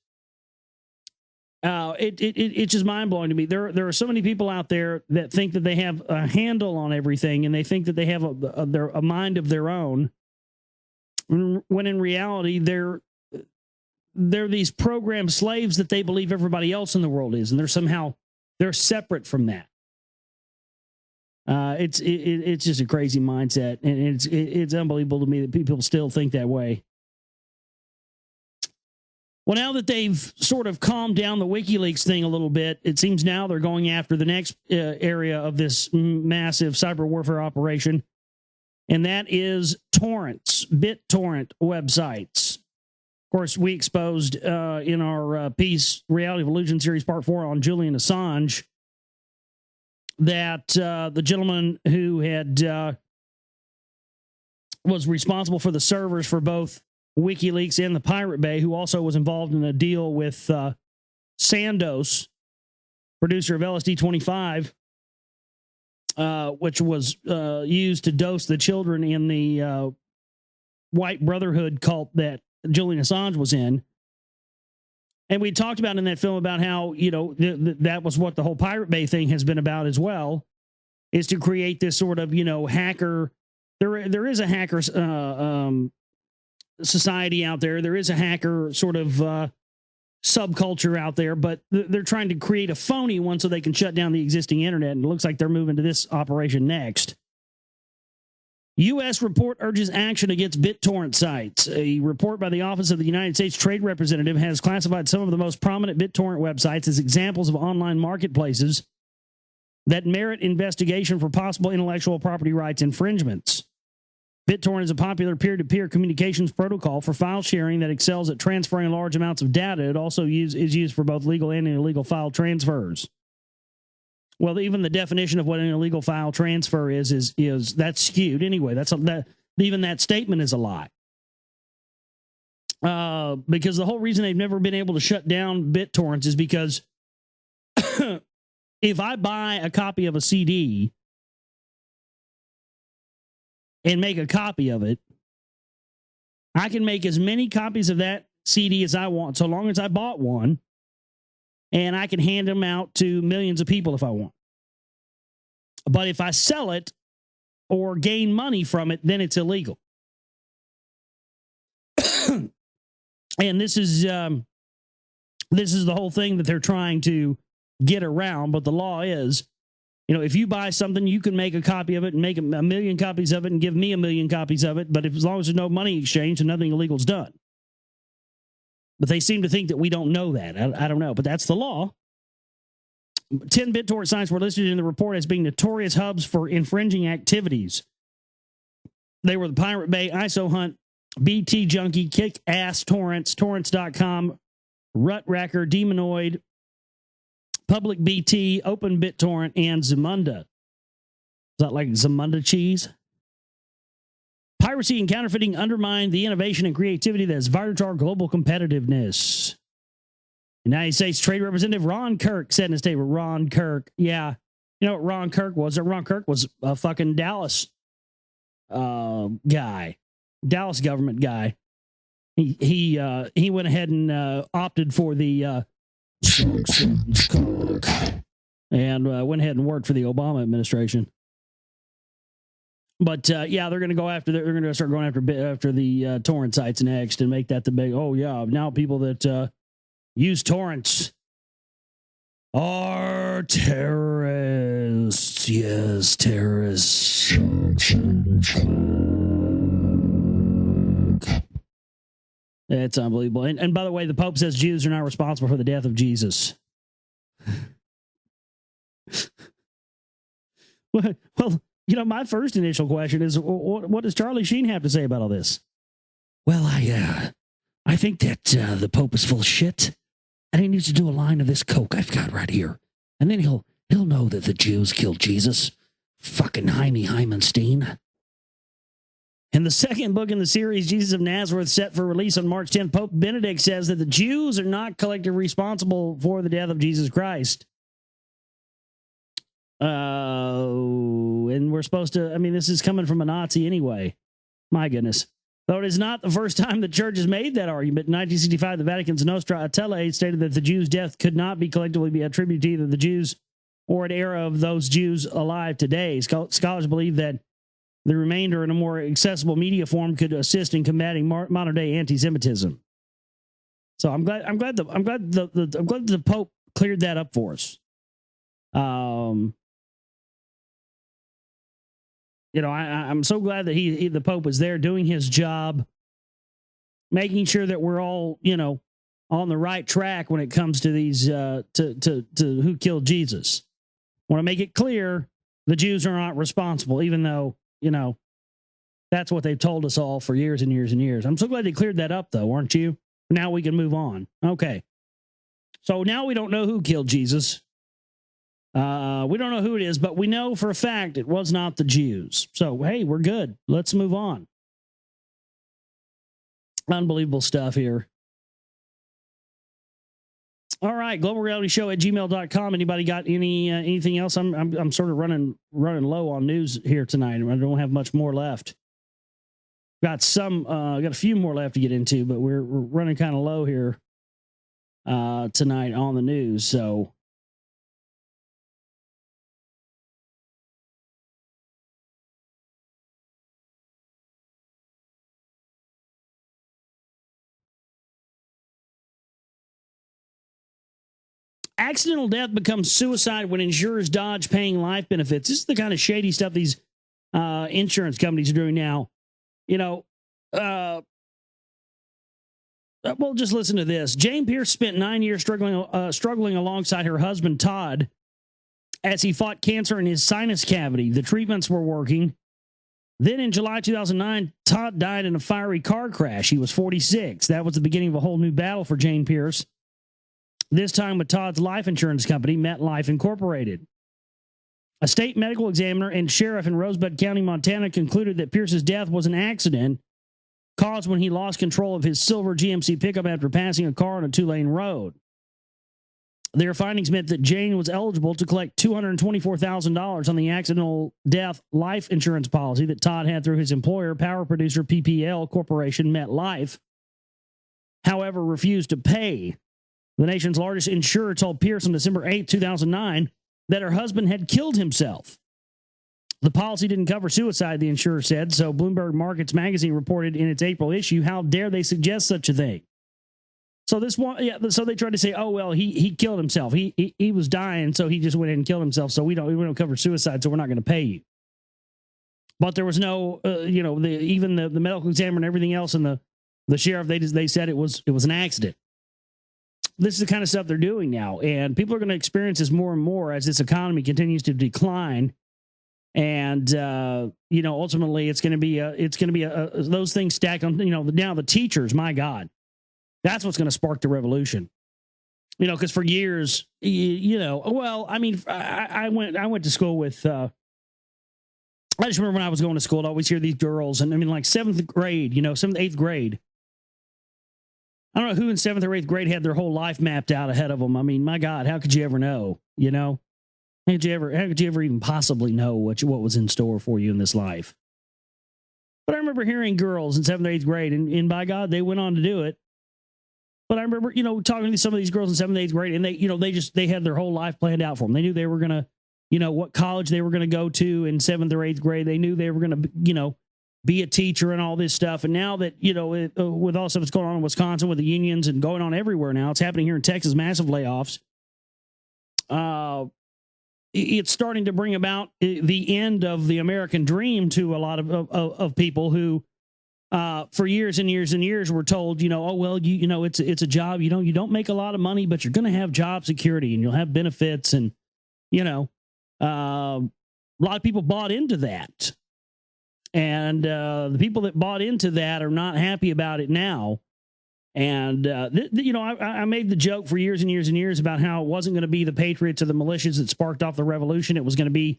It's just mind-blowing to me. There are so many people out there that think that they have a handle on everything, and they think that they have a mind of their own, when in reality they're these program slaves that they believe everybody else in the world is, and they're separate from that. It's just a crazy mindset, and it's unbelievable to me that people still think that way. Well, now that they've sort of calmed down the WikiLeaks thing a little bit, it seems now they're going after the next area of this massive cyber warfare operation, and that is torrents, BitTorrent websites. Of course, we exposed in our piece, Reality of Illusion Series Part 4 on Julian Assange, that the gentleman who had was responsible for the servers for both WikiLeaks and the Pirate Bay, who also was involved in a deal with Sandoz, producer of LSD-25, which was used to dose the children in the White Brotherhood cult that Julian Assange was in. And we talked about in that film about how, that was what the whole Pirate Bay thing has been about as well, is to create this sort of, hacker. There is a hacker society out there. There is a hacker sort of subculture out there, but they're trying to create a phony one so they can shut down the existing internet. And it looks like they're moving to this operation next. U.S. report urges action against BitTorrent sites. A report by the Office of the United States Trade Representative has classified some of the most prominent BitTorrent websites as examples of online marketplaces that merit investigation for possible intellectual property rights infringements. BitTorrent is a popular peer-to-peer communications protocol for file sharing that excels at transferring large amounts of data. It also is used for both legal and illegal file transfers. Well, even the definition of what an illegal file transfer is that's skewed anyway. Even that statement is a lie. Because the whole reason they've never been able to shut down BitTorrents is because if I buy a copy of a CD and make a copy of it, I can make as many copies of that CD as I want, so long as I bought one, and I can hand them out to millions of people if I want. But if I sell it, or gain money from it, then it's illegal. And this is the whole thing that they're trying to get around. But the law is, if you buy something, you can make a copy of it and make a million copies of it and give me a million copies of it. But as long as there's no money exchange, then nothing illegal is done. But they seem to think that we don't know that. I don't know, but that's the law. 10 BitTorrent sites were listed in the report as being notorious hubs for infringing activities. They were the Pirate Bay, ISO Hunt, BT Junkie, Kick Ass Torrents, Torrents.com, Rutracker, Demonoid, Public BT, Open BitTorrent, and Zamunda. Is that like Zamunda cheese? Piracy and counterfeiting undermine the innovation and creativity that is vital to our global competitiveness. United States Trade Representative Ron Kirk said in a statement. Ron Kirk, yeah. You know what Ron Kirk was? Ron Kirk was a fucking Dallas guy. Dallas government guy. He went ahead and opted for the and went ahead and worked for the Obama administration. But yeah, they're going to go after. They're going to start going after the torrent sites next and make that the big. Oh yeah, now people that use torrents are terrorists. Yes, terrorists. It's unbelievable. And by the way, the Pope says Jews are not responsible for the death of Jesus. Well, my first initial question is, what does Charlie Sheen have to say about all this? Well, I think that the Pope is full of shit, and he needs to do a line of this coke I've got right here, and then he'll know that the Jews killed Jesus. Fucking Jaime Hymenstein. In the second book in the series, Jesus of Nazareth, set for release on March 10th, Pope Benedict says that the Jews are not collectively responsible for the death of Jesus Christ. And we're supposed to, this is coming from a Nazi anyway. My goodness. Though it is not the first time the church has made that argument. In 1965, the Vatican's Nostra Aetate stated that the Jews' death could not be collectively be attributed to either the Jews or an era of those Jews alive today. Scholars believe that the remainder in a more accessible media form could assist in combating modern day anti-Semitism. So I'm glad the Pope cleared that up for us. I'm so glad that the Pope was there doing his job, making sure that we're all, on the right track when it comes to these to who killed Jesus. I want to make it clear the Jews are not responsible, even though, that's what they've told us all for years and years and years. I'm so glad they cleared that up, though, aren't you? Now we can move on. Okay. So now we don't know who killed Jesus. We don't know who it is, but we know for a fact it was not the Jews. So, hey, we're good. Let's move on. Unbelievable stuff here. All right, globalrealityshow@gmail.com. Anybody got anything else? I'm sort of running low on news here tonight. I don't have much more left. Got a few more left to get into, but we're running kind of low here tonight on the news. So accidental death becomes suicide when insurers dodge paying life benefits. This is the kind of shady stuff these insurance companies are doing now. Well, just listen to this. Jane Pierce spent 9 years struggling alongside her husband, Todd, as he fought cancer in his sinus cavity. The treatments were working. Then in July 2009, Todd died in a fiery car crash. He was 46. That was the beginning of a whole new battle for Jane Pierce. This time with Todd's life insurance company, MetLife Incorporated. A state medical examiner and sheriff in Rosebud County, Montana, concluded that Pierce's death was an accident caused when he lost control of his silver GMC pickup after passing a car on a 2-lane road. Their findings meant that Jane was eligible to collect $224,000 on the accidental death life insurance policy that Todd had through his employer, power producer PPL Corporation, MetLife, however, refused to pay. The nation's largest insurer told Pierce on December 8, 2009, that her husband had killed himself. The policy didn't cover suicide, the insurer said. So Bloomberg Markets Magazine reported in its April issue, how dare they suggest such a thing? So this one, yeah. So they tried to say, oh well, he killed himself. He was dying, so he just went in and killed himself. So we don't cover suicide, so we're not going to pay you. But there was no, even the medical examiner and everything else, and the sheriff, they said it was an accident. This is the kind of stuff they're doing now, and people are going to experience this more and more as this economy continues to decline. And ultimately, it's going to be those things stacked on. Now the teachers, my God, that's what's going to spark the revolution. Because for years, I went to school with. I just remember when I was going to school, I'd always hear these girls, and like 7th grade, 7th, 8th grade. I don't know who in 7th or 8th grade had their whole life mapped out ahead of them. I mean, my God, how could you ever know? How could you ever even possibly know what was in store for you in this life? But I remember hearing girls in 7th or 8th grade, and by God, they went on to do it. But I remember, talking to some of these girls in 7th, 8th grade, and they had their whole life planned out for them. They knew they were going to, what college they were going to go to in 7th or 8th grade. They knew they were going to, be a teacher and all this stuff. And now that, with all stuff that's going on in Wisconsin with the unions and going on everywhere now, it's happening here in Texas, massive layoffs. It's starting to bring about the end of the American dream to a lot of people who, for years and years and years, were told, oh, well, it's a job, you don't make a lot of money, but you're going to have job security and you'll have benefits. And, a lot of people bought into that. And the people that bought into that are not happy about it now. And, I made the joke for years and years and years about how it wasn't going to be the patriots or the militias that sparked off the revolution. It was going to be,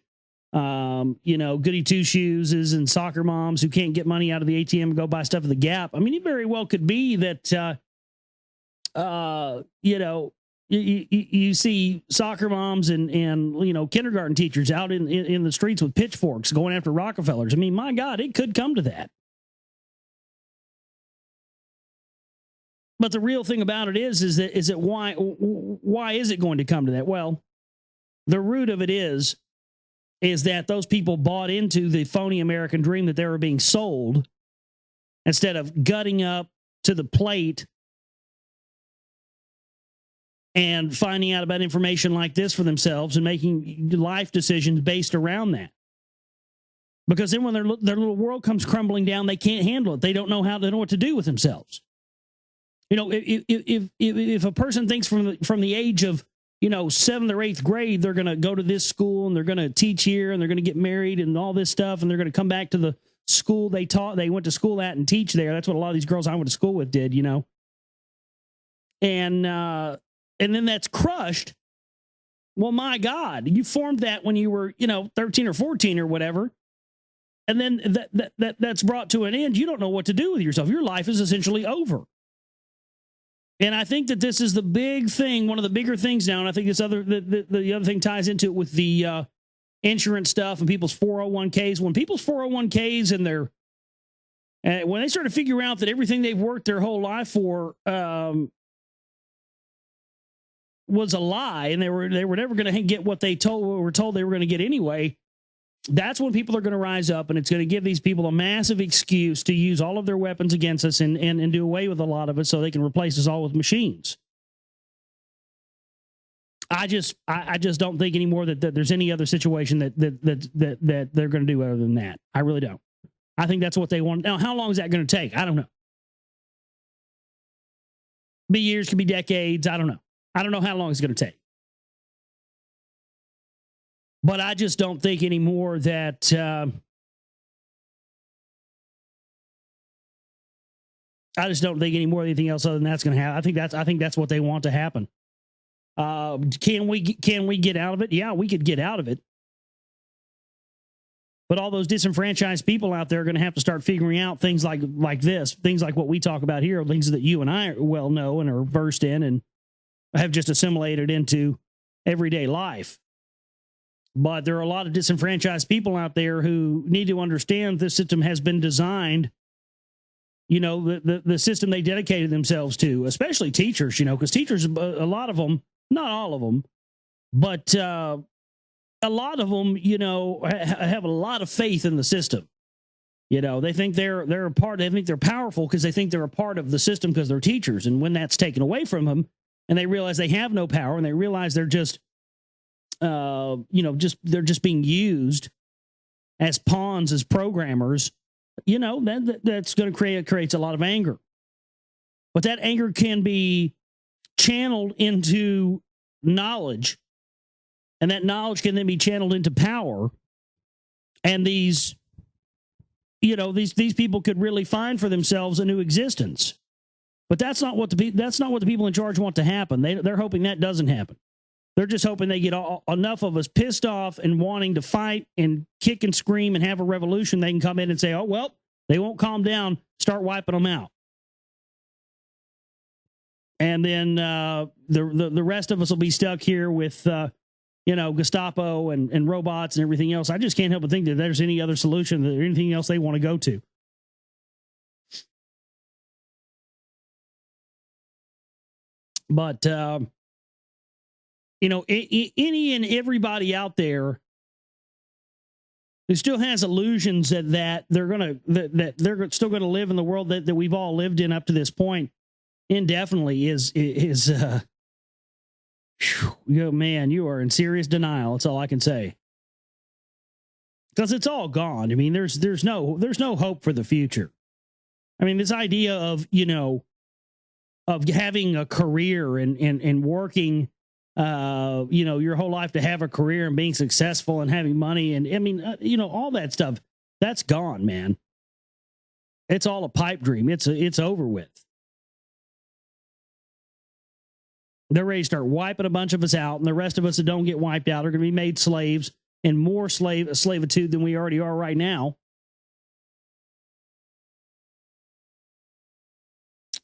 goody two-shoes and soccer moms who can't get money out of the ATM and go buy stuff at the Gap. I mean, it very well could be that, you see soccer moms and kindergarten teachers out in the streets with pitchforks going after Rockefellers. I mean, my God, it could come to that. But the real thing about it is that why is it going to come to that? Well, the root of it is that those people bought into the phony American dream that they were being sold, instead of gutting up to the plate and finding out about information like this for themselves and making life decisions based around that. Because then when their little world comes crumbling down, they can't handle it. They don't know what to do with themselves. If a person thinks from the age of 7th or 8th grade, they're going to go to this school and they're going to teach here and they're going to get married and all this stuff, and they're going to come back to the school they went to school at and teach there. That's what a lot of these girls I went to school with did, And then that's crushed. Well, my God, you formed that when you were, 13 or 14 or whatever. And then that's brought to an end. You don't know what to do with yourself. Your life is essentially over. And I think that this is the big thing, one of the bigger things now. And I think the other thing ties into it with the insurance stuff and people's 401ks. When people's 401ks and when they start to figure out that everything they've worked their whole life for, was a lie, and they were never going to get what were told they were going to get anyway. That's when people are going to rise up, and it's going to give these people a massive excuse to use all of their weapons against us and do away with a lot of it so they can replace us all with machines. I just don't think anymore that there's any other situation that they're going to do other than that. I really don't. I think that's what they want. Now, how long is that going to take? I don't know. Be years, could be decades. I don't know. I don't know how long it's going to take. But I just don't think anymore that anything else other than that's going to happen. I think that's what they want to happen. Can we get out of it? Yeah, we could get out of it. But all those disenfranchised people out there are going to have to start figuring out things like this, things like what we talk about here, things that you and I well know and are versed in and have just assimilated into everyday life. But there are a lot of disenfranchised people out there who need to understand this system has been designed, the system they dedicated themselves to, especially teachers, because teachers, a lot of them, not all of them, but a lot of them, have a lot of faith in the system. They think they're a part. They think they're powerful because they think they're a part of the system because they're teachers. And when that's taken away from them, and they realize they have no power, and they realize they're just, they're just being used as pawns, as programmers. That's going to creates a lot of anger. But that anger can be channeled into knowledge, and that knowledge can then be channeled into power. And these people could really find for themselves a new existence. But that's not what the people in charge want to happen. They're hoping that doesn't happen. They're just hoping they get enough of us pissed off and wanting to fight and kick and scream and have a revolution. They can come in and say, oh, well, they won't calm down, start wiping them out. And then the rest of us will be stuck here with, Gestapo and robots and everything else. I just can't help but think that there's any other solution or anything else they want to go to. But, any and everybody out there who still has illusions that they're still going to live in the world that we've all lived in up to this point indefinitely is man, you are in serious denial. That's all I can say. Because it's all gone. I mean, there's no hope for the future. I mean, this idea of, of having a career and working, your whole life to have a career and being successful and having money. And I mean, all that stuff, that's gone, man. It's all a pipe dream. It's over with. They're ready to start wiping a bunch of us out, and the rest of us that don't get wiped out are going to be made slaves and more slavitude than we already are right now.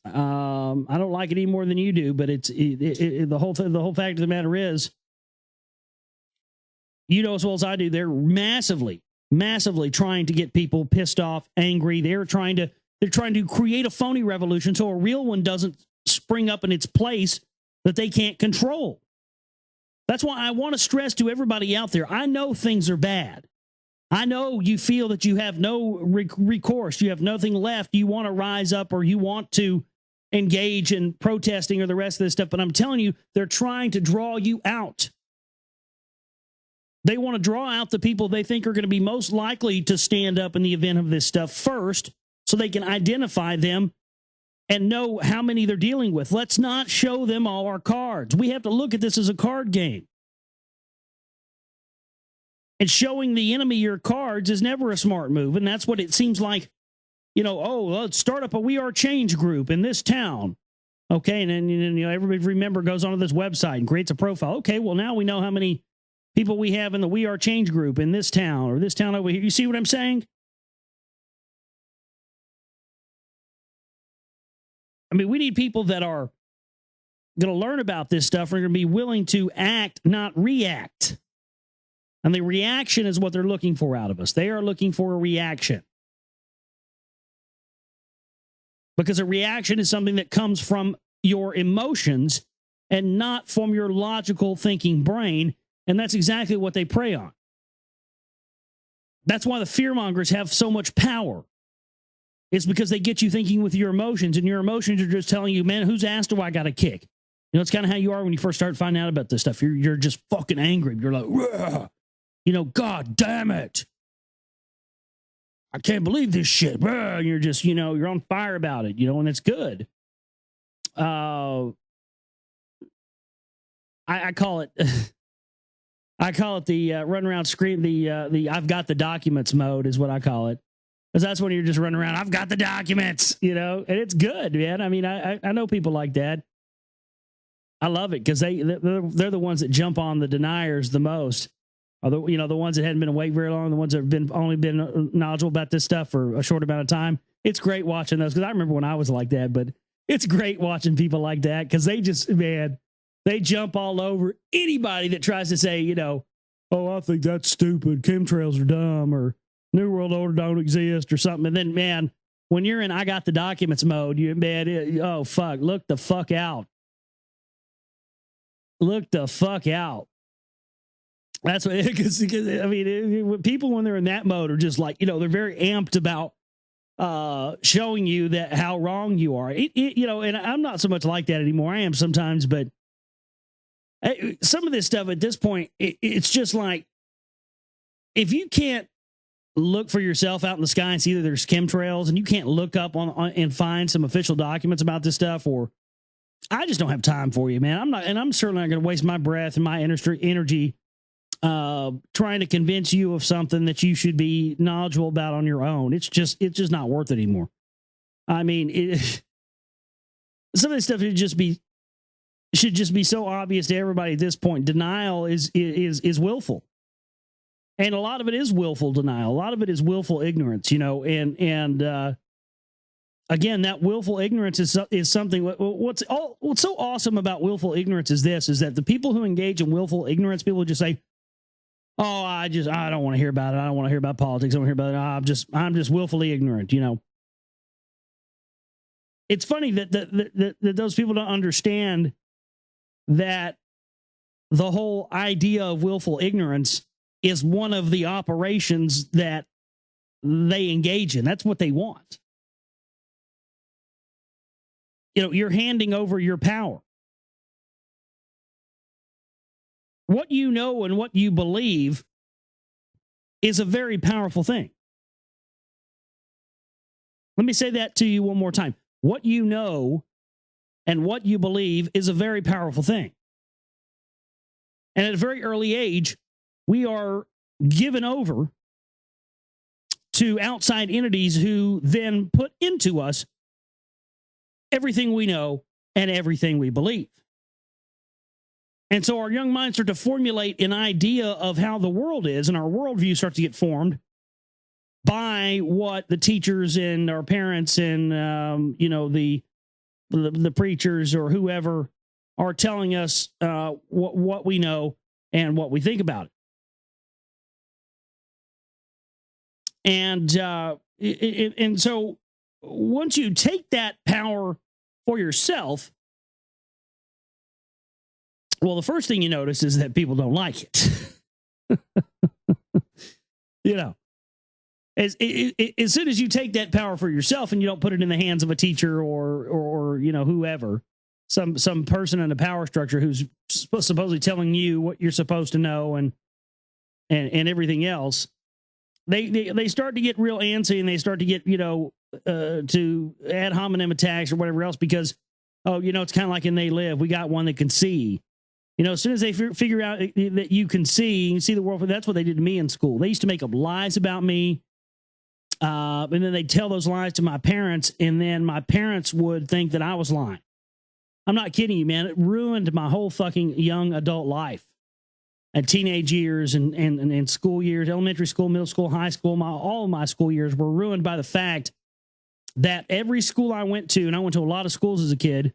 I don't like it any more than you do, but the whole fact of the matter is, as well as I do, they're massively trying to get people pissed off, angry. They're trying to create a phony revolution so a real one doesn't spring up in its place that they can't control. That's why I want to stress to everybody out there, I know things are bad. I know you feel that you have no recourse. You have nothing left. You want to rise up or you want to engage in protesting or the rest of this stuff. But I'm telling you, they're trying to draw you out. They want to draw out the people they think are going to be most likely to stand up in the event of this stuff first so they can identify them and know how many they're dealing with. Let's not show them all our cards. We have to look at this as a card game. And showing the enemy your cards is never a smart move. And that's what it seems like, let's start up a We Are Change group in this town. Okay, and then everybody goes onto this website and creates a profile. Okay, well, now we know how many people we have in the We Are Change group in this town or this town over here. You see what I'm saying? I mean, we need people that are going to learn about this stuff and are going to be willing to act, not react. And the reaction is what they're looking for out of us. They are looking for a reaction. Because a reaction is something that comes from your emotions and not from your logical thinking brain. And that's exactly what they prey on. That's why the fearmongers have so much power. It's because they get you thinking with your emotions, and your emotions are just telling you, man, whose ass do I got to kick? It's kind of how you are when you first start finding out about this stuff. You're just fucking angry. You're like, God damn it. I can't believe this shit. And you're just, you're on fire about it, and it's good. I call it, the run around screen, the I've got the documents mode is what I call it. Because that's when you're just running around, I've got the documents, and it's good, man. I mean, I know people like that. I love it because they're the ones that jump on the deniers the most. Although, the ones that hadn't been awake very long, the ones that have only been knowledgeable about this stuff for a short amount of time. It's great watching those because I remember when I was like that, but it's great watching people like that because they just, man, they jump all over anybody that tries to say, oh, I think that's stupid. Chemtrails are dumb or New World Order don't exist or something. And then, man, when you're in I got the documents mode, oh, fuck, look the fuck out. Look the fuck out. That's what, because I mean, people when they're in that mode are just like, they're very amped about showing you that how wrong you are. And I'm not so much like that anymore. I am sometimes, but some of this stuff at this point, it's just like, if you can't look for yourself out in the sky and see that there's chemtrails, and you can't look up on and find some official documents about this stuff, or I just don't have time for you, man. I'm certainly not going to waste my breath and my energy trying to convince you of something that you should be knowledgeable about on your own. It's just not worth it anymore. I mean, some of this stuff should just be so obvious to everybody at this point. Denial is willful. And a lot of it is willful denial. A lot of it is willful ignorance, and again, that willful ignorance is something. What's so awesome about willful ignorance is that the people who engage in willful ignorance, people just say, "Oh, I don't want to hear about it. I don't want to hear about politics. I don't want to hear about it. I'm just willfully ignorant." It's funny that those people don't understand that the whole idea of willful ignorance is one of the operations that they engage in. That's what they want. You're handing over your power. What you know and what you believe is a very powerful thing. Let me say that to you one more time. What you know and what you believe is a very powerful thing. And at a very early age, we are given over to outside entities who then put into us everything we know and everything we believe. And so our young minds start to formulate an idea of how the world is, and our worldview starts to get formed by what the teachers and our parents and the preachers or whoever are telling us what we know and what we think about it. And so once you take that power for yourself, well, the first thing you notice is that people don't like it. As soon as you take that power for yourself and you don't put it in the hands of a teacher or whoever, some person in a power structure who's supposedly telling you what you're supposed to know and everything else, they start to get real antsy, and they start to get to ad hominem attacks or whatever else because it's kind of like in They Live. We got one that can see. As soon as they figure out that you can see the world, that's what they did to me in school. They used to make up lies about me. And then they'd tell those lies to my parents, and then my parents would think that I was lying. I'm not kidding you, man. It ruined my whole fucking young adult life and teenage years and school years, elementary school, middle school, high school. All of my school years were ruined by the fact that every school I went to, and I went to a lot of schools as a kid,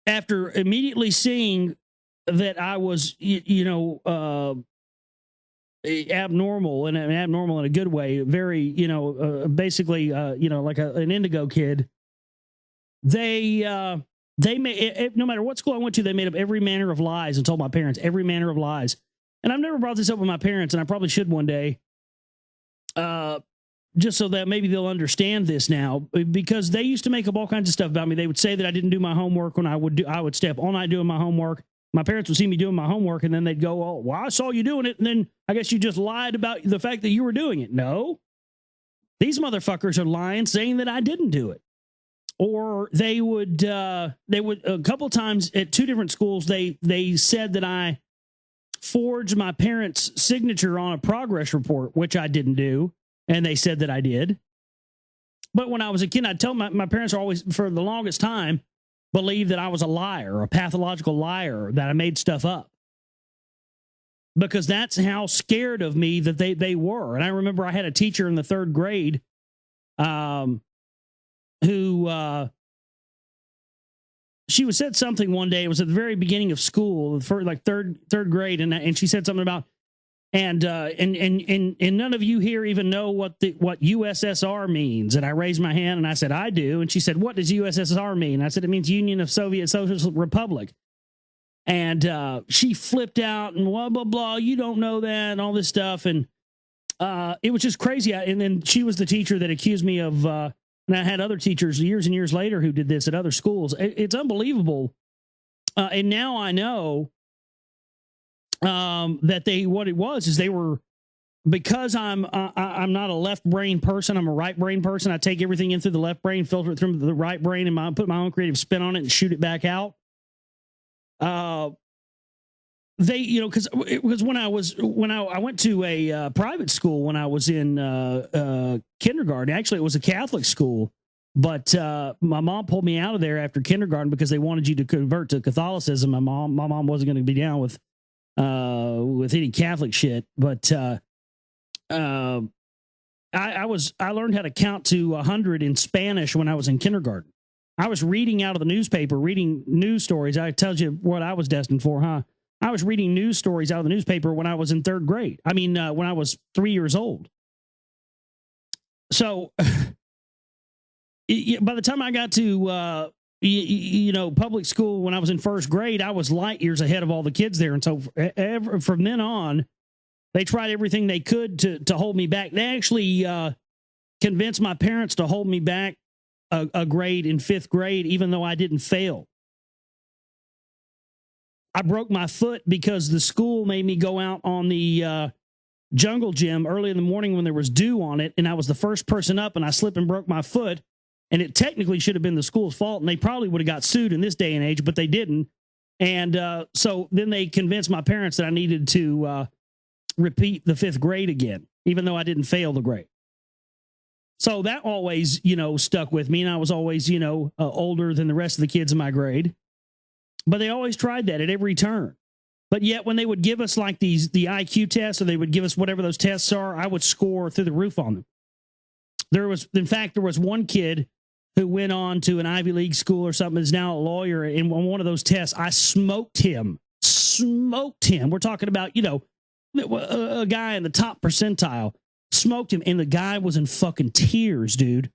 after immediately seeing that I was, abnormal and abnormal in a good way, very, basically, like an indigo kid, they made, no matter what school I went to, they made up every manner of lies and told my parents every manner of lies. And I've never brought this up with my parents, and I probably should one day, just so that maybe they'll understand this now, because they used to make up all kinds of stuff about me. They would say that I didn't do my homework when I would stay up all night doing my homework. My parents would see me doing my homework, and then they'd go, "Oh, well, I saw you doing it, and then I guess you just lied about the fact that you were doing it." No, these motherfuckers are lying, saying that I didn't do it. Or they would a couple times at two different schools, they said that I forged my parents' signature on a progress report, which I didn't do. And they said that I did. But when I was a kid, I'd tell my parents are always, for the longest time, believed that I was a liar, a pathological liar, that I made stuff up. Because that's how scared of me that they were. And I remember I had a teacher in the third grade who she said something one day. It was at the very beginning of school, for like third grade, and she said something about, and none of you here even know what USSR means. And I raised my hand and I said, I do. And she said, what does USSR mean? And I said, it means Union of Soviet Socialist Republic. And she flipped out and blah, blah, blah. You don't know that and all this stuff. And it was just crazy. And then she was the teacher that accused me of, and I had other teachers years and years later who did this at other schools. It's unbelievable. And now I know that what it was is they were, because I'm not a left brain person, I'm a right brain person. I take everything in through the left brain, filter it through the right brain, and put my own creative spin on it and shoot it back out. They, because when I went to a private school when I was in kindergarten. Actually, it was a Catholic school, but my mom pulled me out of there after kindergarten because they wanted you to convert to Catholicism. My mom wasn't going to be down with any Catholic shit, but I learned how to count to 100 in Spanish when I was in kindergarten. I was reading out of the newspaper, reading news stories. I tell you what I was destined for, huh? I was reading news stories out of the newspaper when I was in third grade. I mean, when I was 3 years old. So by the time I got to, public school when I was in first grade, I was light years ahead of all the kids there. And so from then on, they tried everything they could to hold me back. They actually convinced my parents to hold me back a grade in fifth grade, even though I didn't fail. I broke my foot because the school made me go out on the jungle gym early in the morning when there was dew on it, and I was the first person up, and I slipped and broke my foot, and it technically should have been the school's fault, and they probably would have got sued in this day and age, but they didn't. And so then they convinced my parents that I needed to repeat the fifth grade again, even though I didn't fail the grade. So that always, stuck with me, and I was always, older than the rest of the kids in my grade. But they always tried that at every turn. But yet when they would give us like the IQ tests, or they would give us whatever those tests are, I would score through the roof on them. There was one kid who went on to an Ivy League school or something, is now a lawyer, and on one of those tests, I smoked him. We're talking about, a guy in the top percentile. Smoked him, and the guy was in fucking tears, dude.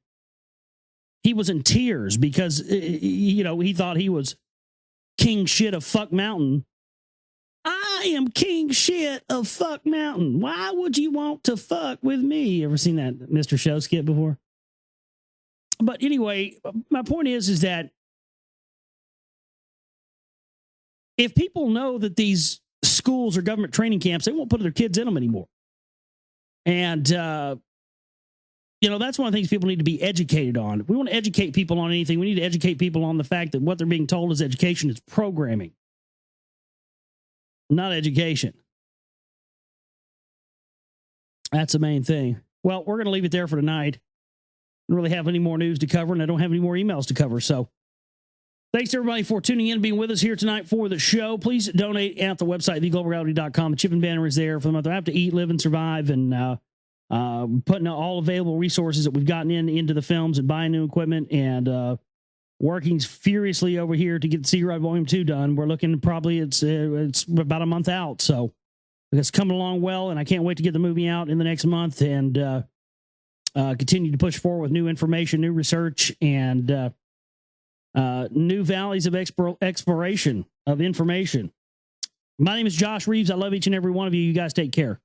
He was in tears because, he thought he was king shit of fuck mountain. I am king shit of fuck mountain. Why would you want to fuck with me? Ever seen that Mr. Show skit before? But anyway, my point is that if people know that these schools are government training camps, they won't put their kids in them anymore. And, that's one of the things people need to be educated on. If we want to educate people on anything, we need to educate people on the fact that what they're being told is education is programming, not education. That's the main thing. Well, we're going to leave it there for tonight. I don't really have any more news to cover, and I don't have any more emails to cover. So thanks to everybody for tuning in and being with us here tonight for the show. Please donate at the website, theglobalreality.com. The chipping banner is there for the month. I have to eat, live, and survive, and putting all available resources that we've gotten into the films and buying new equipment and working furiously over here to get CRI Volume 2 done. We're looking probably it's about a month out. So it's coming along well, and I can't wait to get the movie out in the next month and continue to push forward with new information, new research, and new valleys of exploration of information. My name is Josh Reeves. I love each and every one of you. You guys take care.